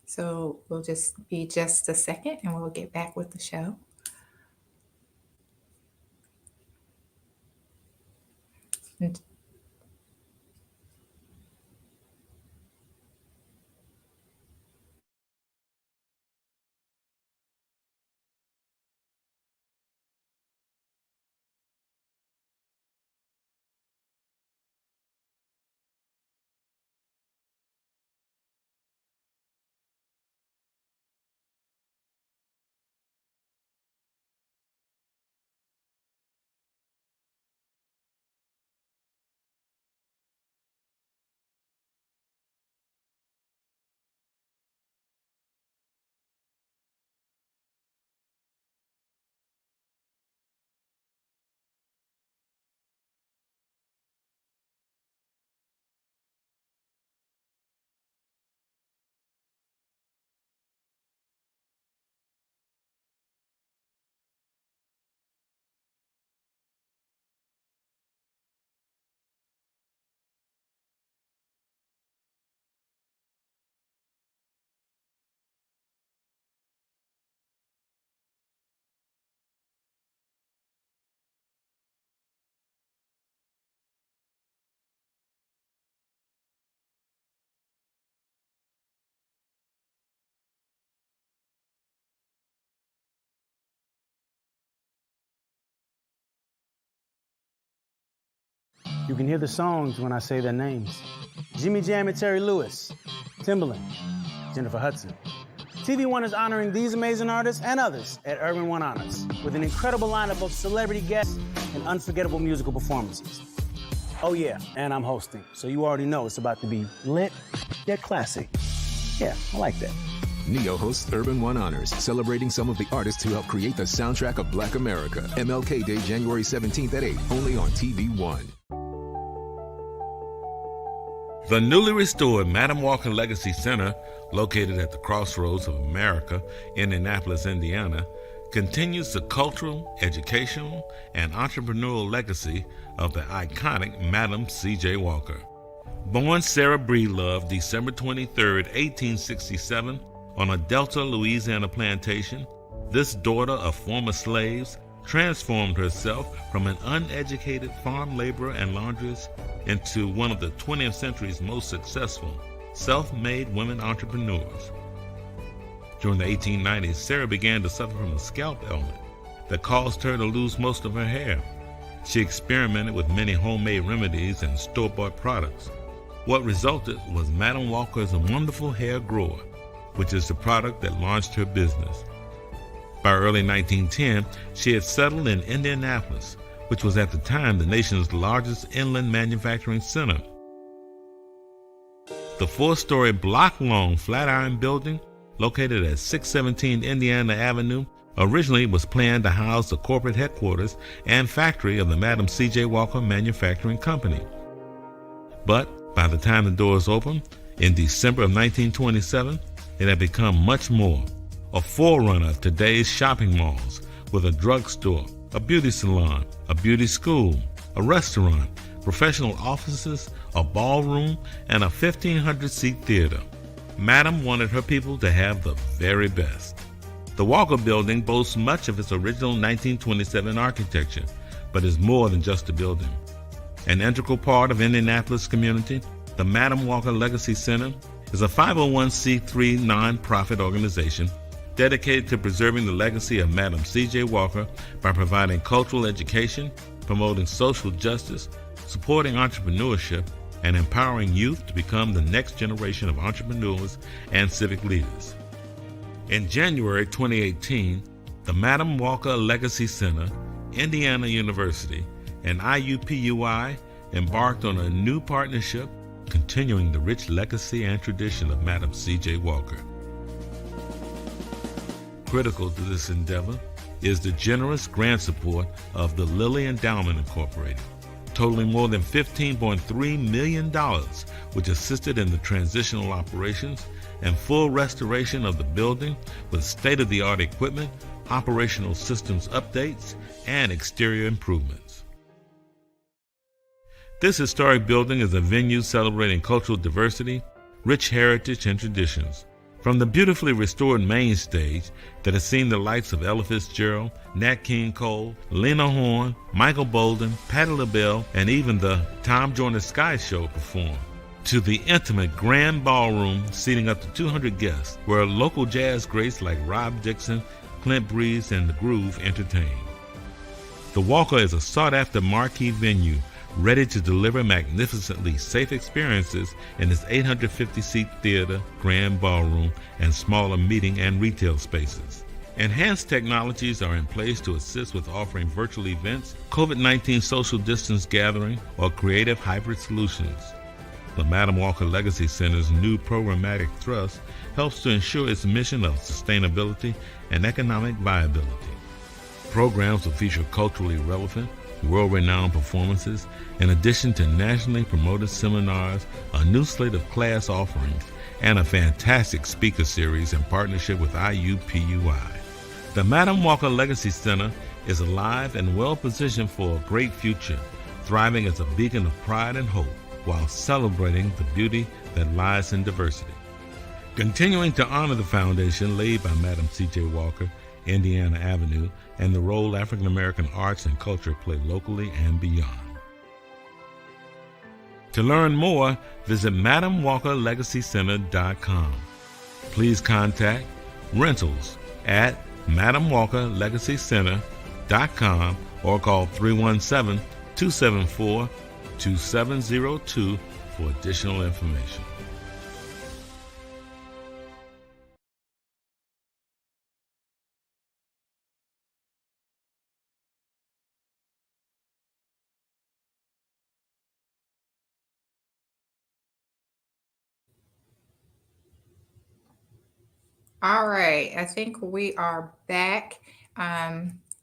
[SPEAKER 9] So we'll just be just a second and we'll get back with the show. And
[SPEAKER 1] You can hear the songs when I say their names. Jimmy Jam and Terry Lewis, Timbaland, Jennifer Hudson. TV One is honoring these amazing artists and others at Urban One Honors with an incredible lineup of celebrity guests and unforgettable musical performances. Oh yeah, and I'm hosting, so you already know it's about to be lit yet classy. Yeah, I like that.
[SPEAKER 2] Neo hosts Urban One Honors, celebrating some of the artists who helped create the soundtrack of Black America. MLK Day, January 17th at 8, only on TV One.
[SPEAKER 3] The newly restored Madam Walker Legacy Center, located at the crossroads of America, Indianapolis, Indiana, continues the cultural, educational, and entrepreneurial legacy of the iconic Madam C.J. Walker. Born Sarah Breedlove, December 23, 1867, on a Delta, Louisiana plantation, this daughter of former slaves transformed herself from an uneducated farm laborer and laundress into one of the 20th century's most successful self-made women entrepreneurs. During the 1890s, Sarah began to suffer from a scalp ailment that caused her to lose most of her hair. She experimented with many homemade remedies and store-bought products. What resulted was Madam Walker's Wonderful Hair Grower, which is the product that launched her business. By early 1910, she had settled in Indianapolis, which was at the time the nation's largest inland manufacturing center. The 4-story block-long Flatiron building, located at 617 Indiana Avenue, originally was planned to house the corporate headquarters and factory of the Madam C.J. Walker Manufacturing Company. But by the time the doors opened, in December of 1927, it had become much more, a forerunner of today's shopping malls, with a drugstore, a beauty salon, a beauty school, a restaurant, professional offices, a ballroom, and a 1,500-seat theater. Madam wanted her people to have the very best. The Walker Building boasts much of its original 1927 architecture, but is more than just a building. An integral part of Indianapolis community, the Madam Walker Legacy Center is a 501c3 nonprofit organization dedicated to preserving the legacy of Madam C.J. Walker by providing cultural education, promoting social justice, supporting entrepreneurship, and empowering youth to become the next generation of entrepreneurs and civic leaders. In January 2018, the Madam Walker Legacy Center, Indiana University, and IUPUI embarked on a new partnership continuing the rich legacy and tradition of Madam C.J. Walker. Critical to this endeavor is the generous grant support of the Lilly Endowment Incorporated. totaling more than $15.3 million, which assisted in the transitional operations and full restoration of the building with state-of-the-art equipment, operational systems updates, and exterior improvements. This historic building is a venue celebrating cultural diversity, rich heritage, and traditions. From the beautifully restored main stage that has seen the likes of Ella Fitzgerald, Nat King Cole, Lena Horne, Michael Bolden, Patti LaBelle, and even the Tom Joyner Sky Show perform, to the intimate grand ballroom seating up to 200 guests, where local jazz greats like Rob Dixon, Clint Breeze, and The Groove entertain. The Walker is a sought-after marquee venue ready to deliver magnificently safe experiences in its 850-seat theater, grand ballroom, and smaller meeting and retail spaces. Enhanced technologies are in place to assist with offering virtual events, COVID-19 social distance gathering, or creative hybrid solutions. The Madam Walker Legacy Center's new programmatic thrust helps to ensure its mission of sustainability and economic viability. Programs will feature culturally relevant, world-renowned performances, in addition to nationally promoted seminars, a new slate of class offerings, and a fantastic speaker series in partnership with IUPUI. The Madam Walker Legacy Center is alive and well-positioned for a great future, thriving as a beacon of pride and hope while celebrating the beauty that lies in diversity. Continuing to honor the foundation laid by Madam C.J. Walker, Indiana Avenue, and the role African American arts and culture play locally and beyond. To learn more, visit MadamWalkerLegacyCenter.com. Please contact rentals at MadamWalkerLegacyCenter.com or call 317-274-2702 for additional information.
[SPEAKER 9] All right, I think we are back.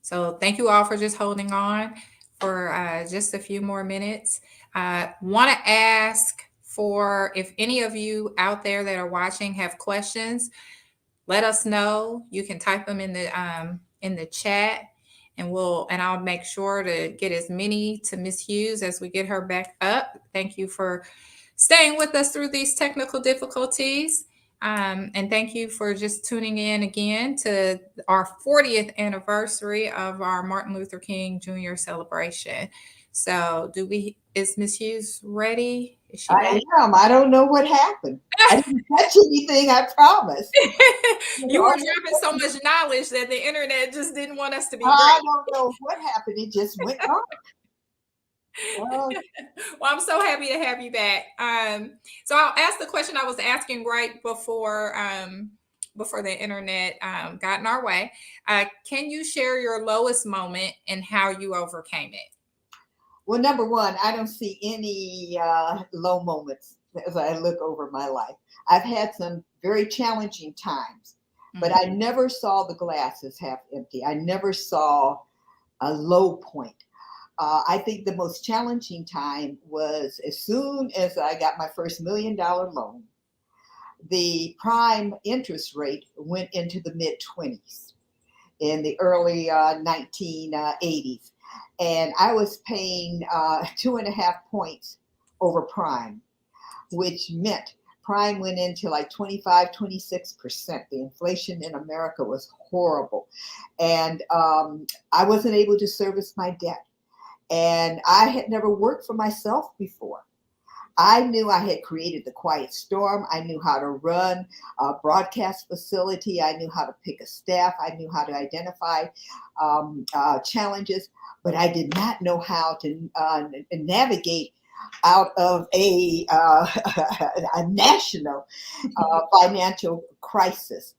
[SPEAKER 9] So thank you all for just holding on for just a few more minutes. Want to ask for if any of you out there that are watching have questions, let us know. You can type them in the chat, and I'll make sure to get as many to Ms. Hughes as we get her back up. Thank you for staying with us through these technical difficulties. And thank you for just tuning in again to our 40th anniversary of our Martin Luther King Jr. celebration. So is Ms. Hughes ready? Is she ready?
[SPEAKER 8] I am. I don't know what happened. I didn't touch anything, I promise.
[SPEAKER 9] You were dropping so much knowledge that the internet just didn't want us to be
[SPEAKER 8] I don't know what happened. It just went on.
[SPEAKER 9] Well, I'm so happy to have you back. So I'll ask the question I was asking right before the internet got in our way. Can you share your lowest moment and how you overcame it?
[SPEAKER 8] Well, number one, I don't see any low moments as I look over my life. I've had some very challenging times, but I never saw the glass as half empty. I never saw a low point. I think the most challenging time was as soon as I got my first $1 million loan, the prime interest rate went into the mid-20s in the early 1980s. And I was paying 2.5 points over prime, which meant prime went into like 25, 26%. The inflation in America was horrible. And I wasn't able to service my debt. And I had never worked for myself before. I knew I had created the quiet storm. I knew how to run a broadcast facility. I knew how to pick a staff. I knew how to identify challenges, but I did not know how to navigate out of a national financial crisis.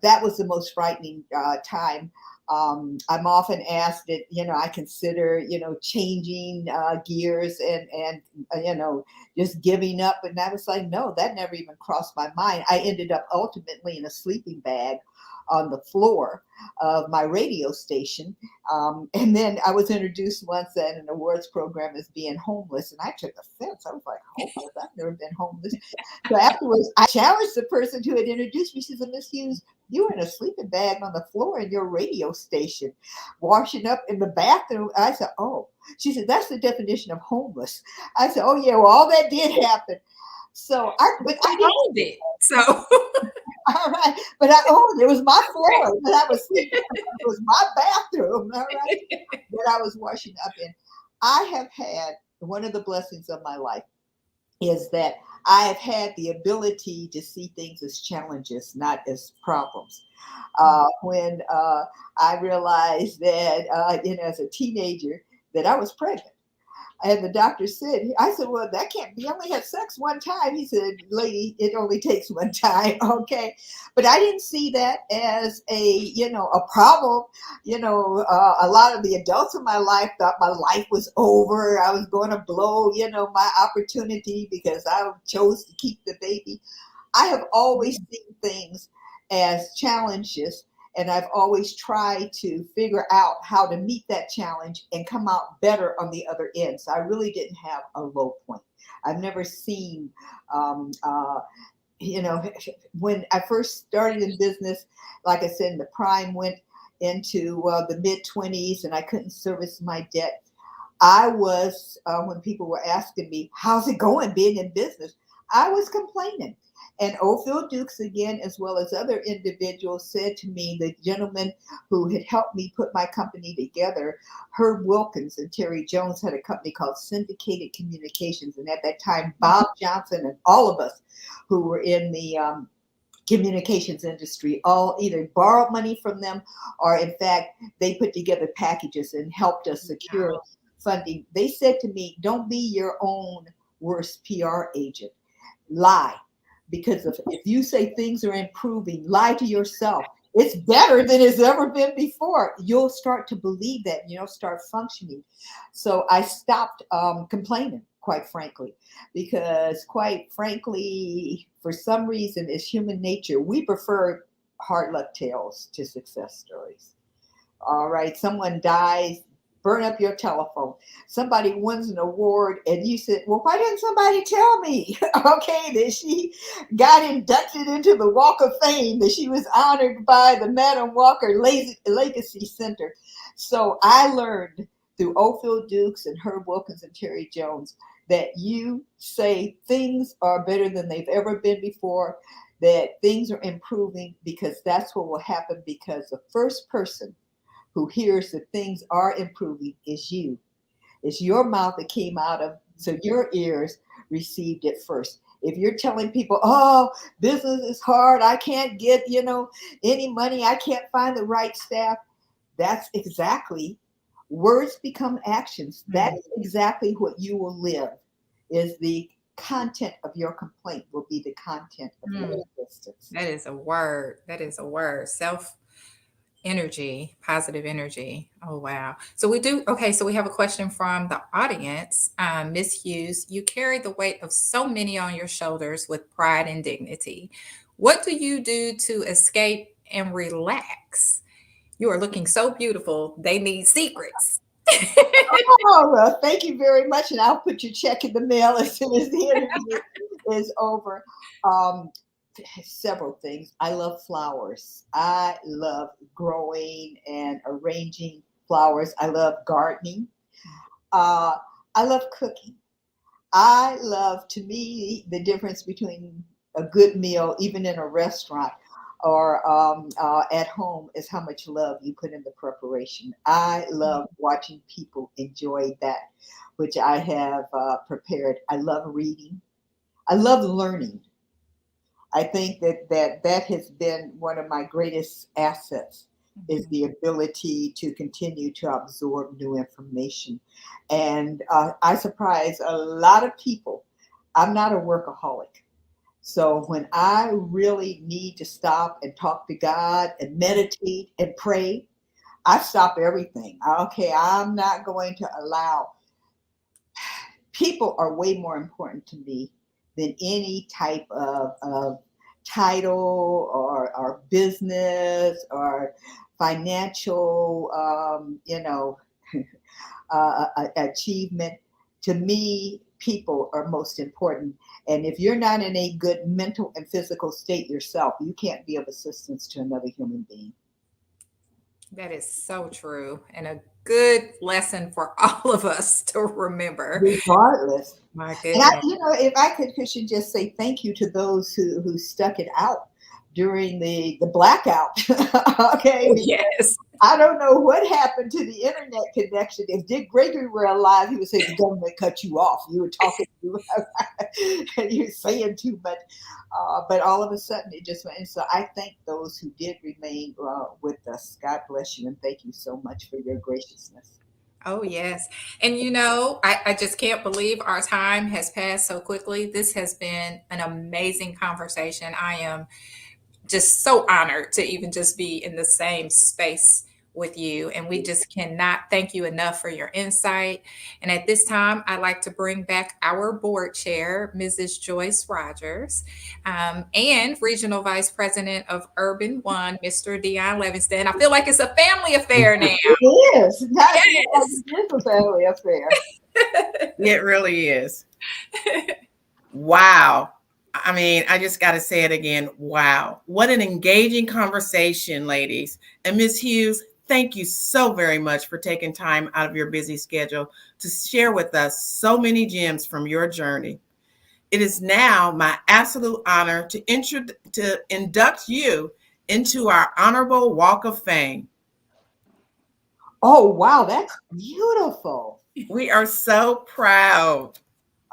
[SPEAKER 8] That was the most frightening time. I'm often asked that, I consider, changing gears and just giving up. And I was like, no, that never even crossed my mind. I ended up ultimately in a sleeping bag on the floor of my radio station. And then I was introduced once at an awards program as being homeless, and I took offense. I was like, homeless? I've never been homeless. So afterwards, I challenged the person who had introduced me. She said, Miss Hughes, you were in a sleeping bag on the floor in your radio station, washing up in the bathroom. I said, oh. She said, that's the definition of homeless. I said, oh, yeah, well, all that did happen. So I
[SPEAKER 9] owned it. So
[SPEAKER 8] all right, but I owned it. It was my floor that I was sleeping. It was my bathroom, all right, that I was washing up in. I have had one of the blessings of my life is that I have had the ability to see things as challenges, not as problems. When I realized that, as a teenager, that I was pregnant. And the doctor said, I said, well, that can't be. I only had sex one time. He said, lady, it only takes one time. Okay. But I didn't see that as a problem. A lot of the adults in my life thought my life was over. I was going to blow, my opportunity because I chose to keep the baby. I have always seen things as challenges. And I've always tried to figure out how to meet that challenge and come out better on the other end. So I really didn't have a low point. I've never seen, when I first started in business, like I said, the prime went into the mid-20s and I couldn't service my debt. I was, when people were asking me, how's it going being in business? I was complaining. And Ophel Dukes, again, as well as other individuals, said to me, the gentleman who had helped me put my company together, Herb Wilkins and Terry Jones, had a company called Syndicated Communications. And at that time, Bob Johnson and all of us who were in the communications industry all either borrowed money from them or, in fact, they put together packages and helped us secure funding. They said to me, don't be your own worst PR agent. Lie. Because if you say things are improving, lie to yourself. It's better than it's ever been before. You'll start to believe that, and you'll start functioning. So I stopped complaining, quite frankly, because quite frankly, for some reason, it's human nature. We prefer hard luck tales to success stories. All right, someone dies, burn up your telephone. Somebody wins an award and you said, well, why didn't somebody tell me? Okay, that she got inducted into the Walk of Fame, that she was honored by the Madam Walker Legacy Center. So I learned through Ophel Dukes and Herb Wilkins and Terry Jones that you say things are better than they've ever been before, that things are improving, because that's what will happen, because the first person who hears that things are improving is you. It's your mouth that came out of, so your ears received it first. If you're telling people, oh, business is hard, I can't get, any money, I can't find the right staff, that's exactly, words become actions. That is exactly what you will live, is the content of your complaint will be the content of your existence.
[SPEAKER 9] That is a word. That is a word. Energy, positive energy. Oh, wow. So we have a question from the audience. Miss Hughes, you carry the weight of so many on your shoulders with pride and dignity. What do you do to escape and relax? You are looking so beautiful. They need secrets.
[SPEAKER 8] Oh, well, thank you very much. And I'll put your check in the mail as soon as the interview is over. Several things. I love flowers. I love growing and arranging flowers. I love gardening. I love cooking. To me, the difference between a good meal, even in a restaurant or at home, is how much love you put in the preparation. I love watching people enjoy that, which I have prepared. I love reading. I love learning. I think that has been one of my greatest assets, is the ability to continue to absorb new information. And I surprise a lot of people. I'm not a workaholic. So when I really need to stop and talk to God and meditate and pray, I stop everything. Okay, I'm not going to allow. People are way more important to me than any type of title or business or financial, achievement. To me, people are most important. And if you're not in a good mental and physical state yourself, you can't be of assistance to another human being.
[SPEAKER 9] That is so true, and a good lesson for all of us to remember.
[SPEAKER 8] Regardless.
[SPEAKER 9] My
[SPEAKER 8] And I,
[SPEAKER 9] goodness.
[SPEAKER 8] if I should just say thank you to those who stuck it out during the blackout. Okay.
[SPEAKER 9] Yes.
[SPEAKER 8] I don't know what happened to the internet connection. If Dick Gregory were alive, he would say the government cut you off. You were talking and you're saying too much. But all of a sudden it just went. And so I thank those who did remain with us. God bless you. And thank you so much for your graciousness.
[SPEAKER 9] Oh, yes. And I just can't believe our time has passed so quickly. This has been an amazing conversation. I am just so honored to even just be in the same space with you. And we just cannot thank you enough for your insight. And at this time, I'd like to bring back our board chair, Mrs. Joyce Rogers, and Regional Vice President of Urban One, Mr. Dion Livingston. I feel like it's a family affair now.
[SPEAKER 8] It is.
[SPEAKER 9] Yes.
[SPEAKER 8] It's a family affair.
[SPEAKER 4] It really is. Wow. I mean, I just got to say it again. Wow. What an engaging conversation, ladies. And Ms. Hughes, thank you so very much for taking time out of your busy schedule to share with us so many gems from your journey. It is now my absolute honor to induct you into our Honorable Walk of Fame.
[SPEAKER 8] Oh, wow. That's beautiful.
[SPEAKER 4] We are so proud.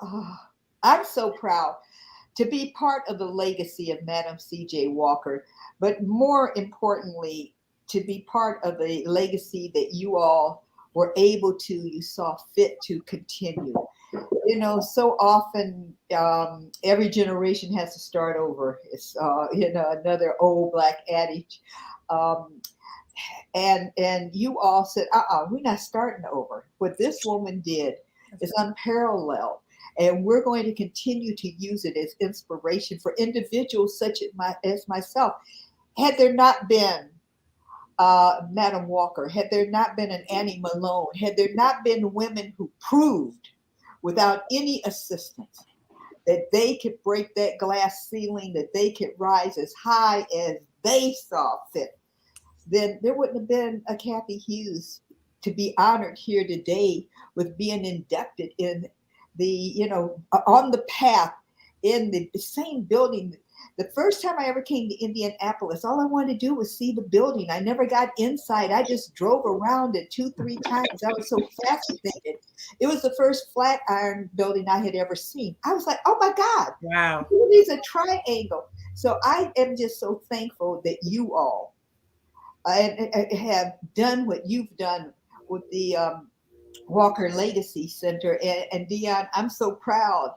[SPEAKER 8] Oh, I'm so proud to be part of the legacy of Madam C.J. Walker, but more importantly, to be part of a legacy that you all were able to, you saw fit to continue. So often every generation has to start over. It's, another old Black adage. And you all said, we're not starting over. What this woman did is unparalleled. And we're going to continue to use it as inspiration for individuals such as myself. Had there not been Madam Walker, had there not been an Annie Malone, had there not been women who proved without any assistance that they could break that glass ceiling, that they could rise as high as they saw fit, then there wouldn't have been a Cathy Hughes to be honored here today with being inducted in the, on the path in the same building. The first time I ever came to Indianapolis, all I wanted to do was see the building. I never got inside. I just drove around it 2-3 times. I was so fascinated. It was the first Flatiron building I had ever seen. I was like, oh my God.
[SPEAKER 4] Wow.
[SPEAKER 8] It is a triangle. So I am just so thankful that you all have done what you've done with the Walker Legacy Center. And Dion, I'm so proud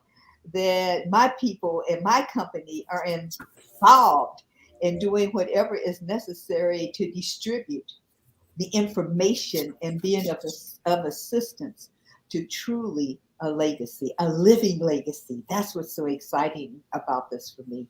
[SPEAKER 8] that my people and my company are involved in doing whatever is necessary to distribute the information and being of assistance to truly a legacy, a living legacy. That's what's so exciting about this for me.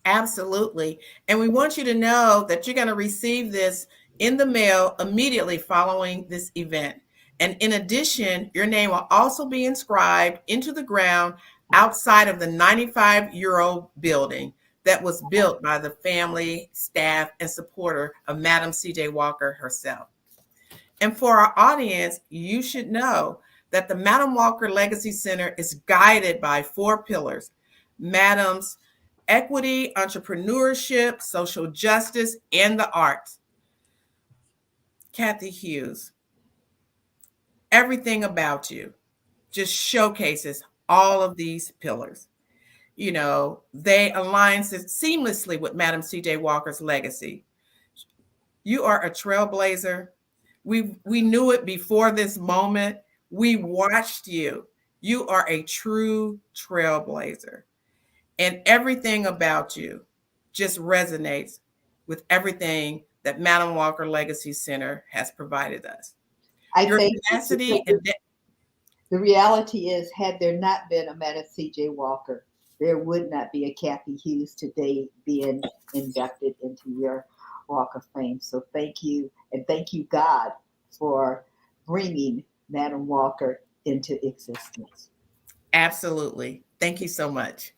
[SPEAKER 4] Absolutely. And we want you to know that you're going to receive this in the mail immediately following this event. And in addition, your name will also be inscribed into the ground outside of the 95-year-old building that was built by the family, staff, and supporter of Madam C.J. Walker herself. And for our audience, you should know that the Madam Walker Legacy Center is guided by 4 pillars: Madam's equity, entrepreneurship, social justice, and the arts. Cathy Hughes, everything about you just showcases all of these pillars. They align seamlessly with Madam C.J. Walker's legacy. You are a trailblazer. We knew it before this moment. We watched you. You are a true trailblazer. And everything about you just resonates with everything that Madam Walker Legacy Center has provided us. Your tenacity and
[SPEAKER 8] the reality is, had there not been a Madam C.J. Walker, there would not be a Kathy Hughes today being inducted into your Walk of Fame. So thank you, and thank you, God, for bringing Madam Walker into existence.
[SPEAKER 4] Absolutely. Thank you so much.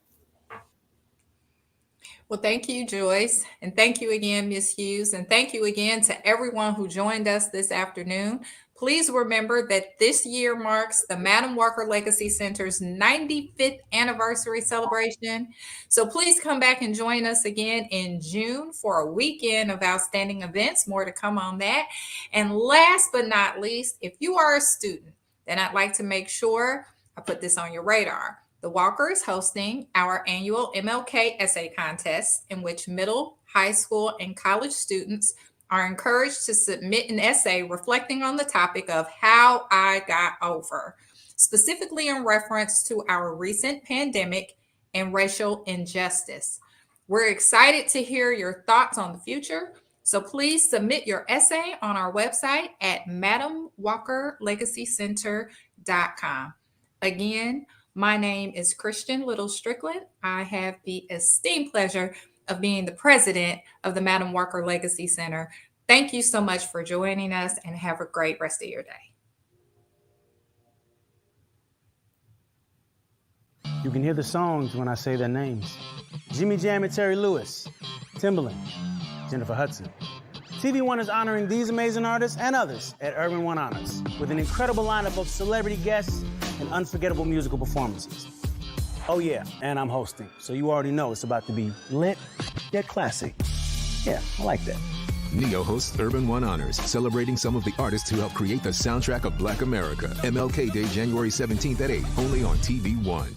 [SPEAKER 9] Well, thank you, Joyce. And thank you again, Ms. Hughes. And thank you again to everyone who joined us this afternoon. Please remember that this year marks the Madam Walker Legacy Center's 95th anniversary celebration. So please come back and join us again in June for a weekend of outstanding events. More to come on that. And last but not least, if you are a student, then I'd like to make sure I put this on your radar. The Walker is hosting our annual MLK essay contest, in which middle, high school, and college students are encouraged to submit an essay reflecting on the topic of how I got over, specifically in reference to our recent pandemic and racial injustice. We're excited to hear your thoughts on the future, so please submit your essay on our website at madamwalkerlegacycenter.com. Again, my name is Christian Little Strickland. I have the esteemed pleasure of being the president of the Madam Walker Legacy Center. Thank you so much for joining us, and have a great rest of your day.
[SPEAKER 1] You can hear the songs when I say their names. Jimmy Jam and Terry Lewis, Timbaland, Jennifer Hudson. TV One is honoring these amazing artists and others at Urban One Honors with an incredible lineup of celebrity guests and unforgettable musical performances. Oh yeah, and I'm hosting, so you already know it's about to be lit yet classy. Yeah, I like that.
[SPEAKER 2] Neo hosts Urban One Honors, celebrating some of the artists who helped create the soundtrack of Black America. MLK Day, January 17th at 8, only on TV One.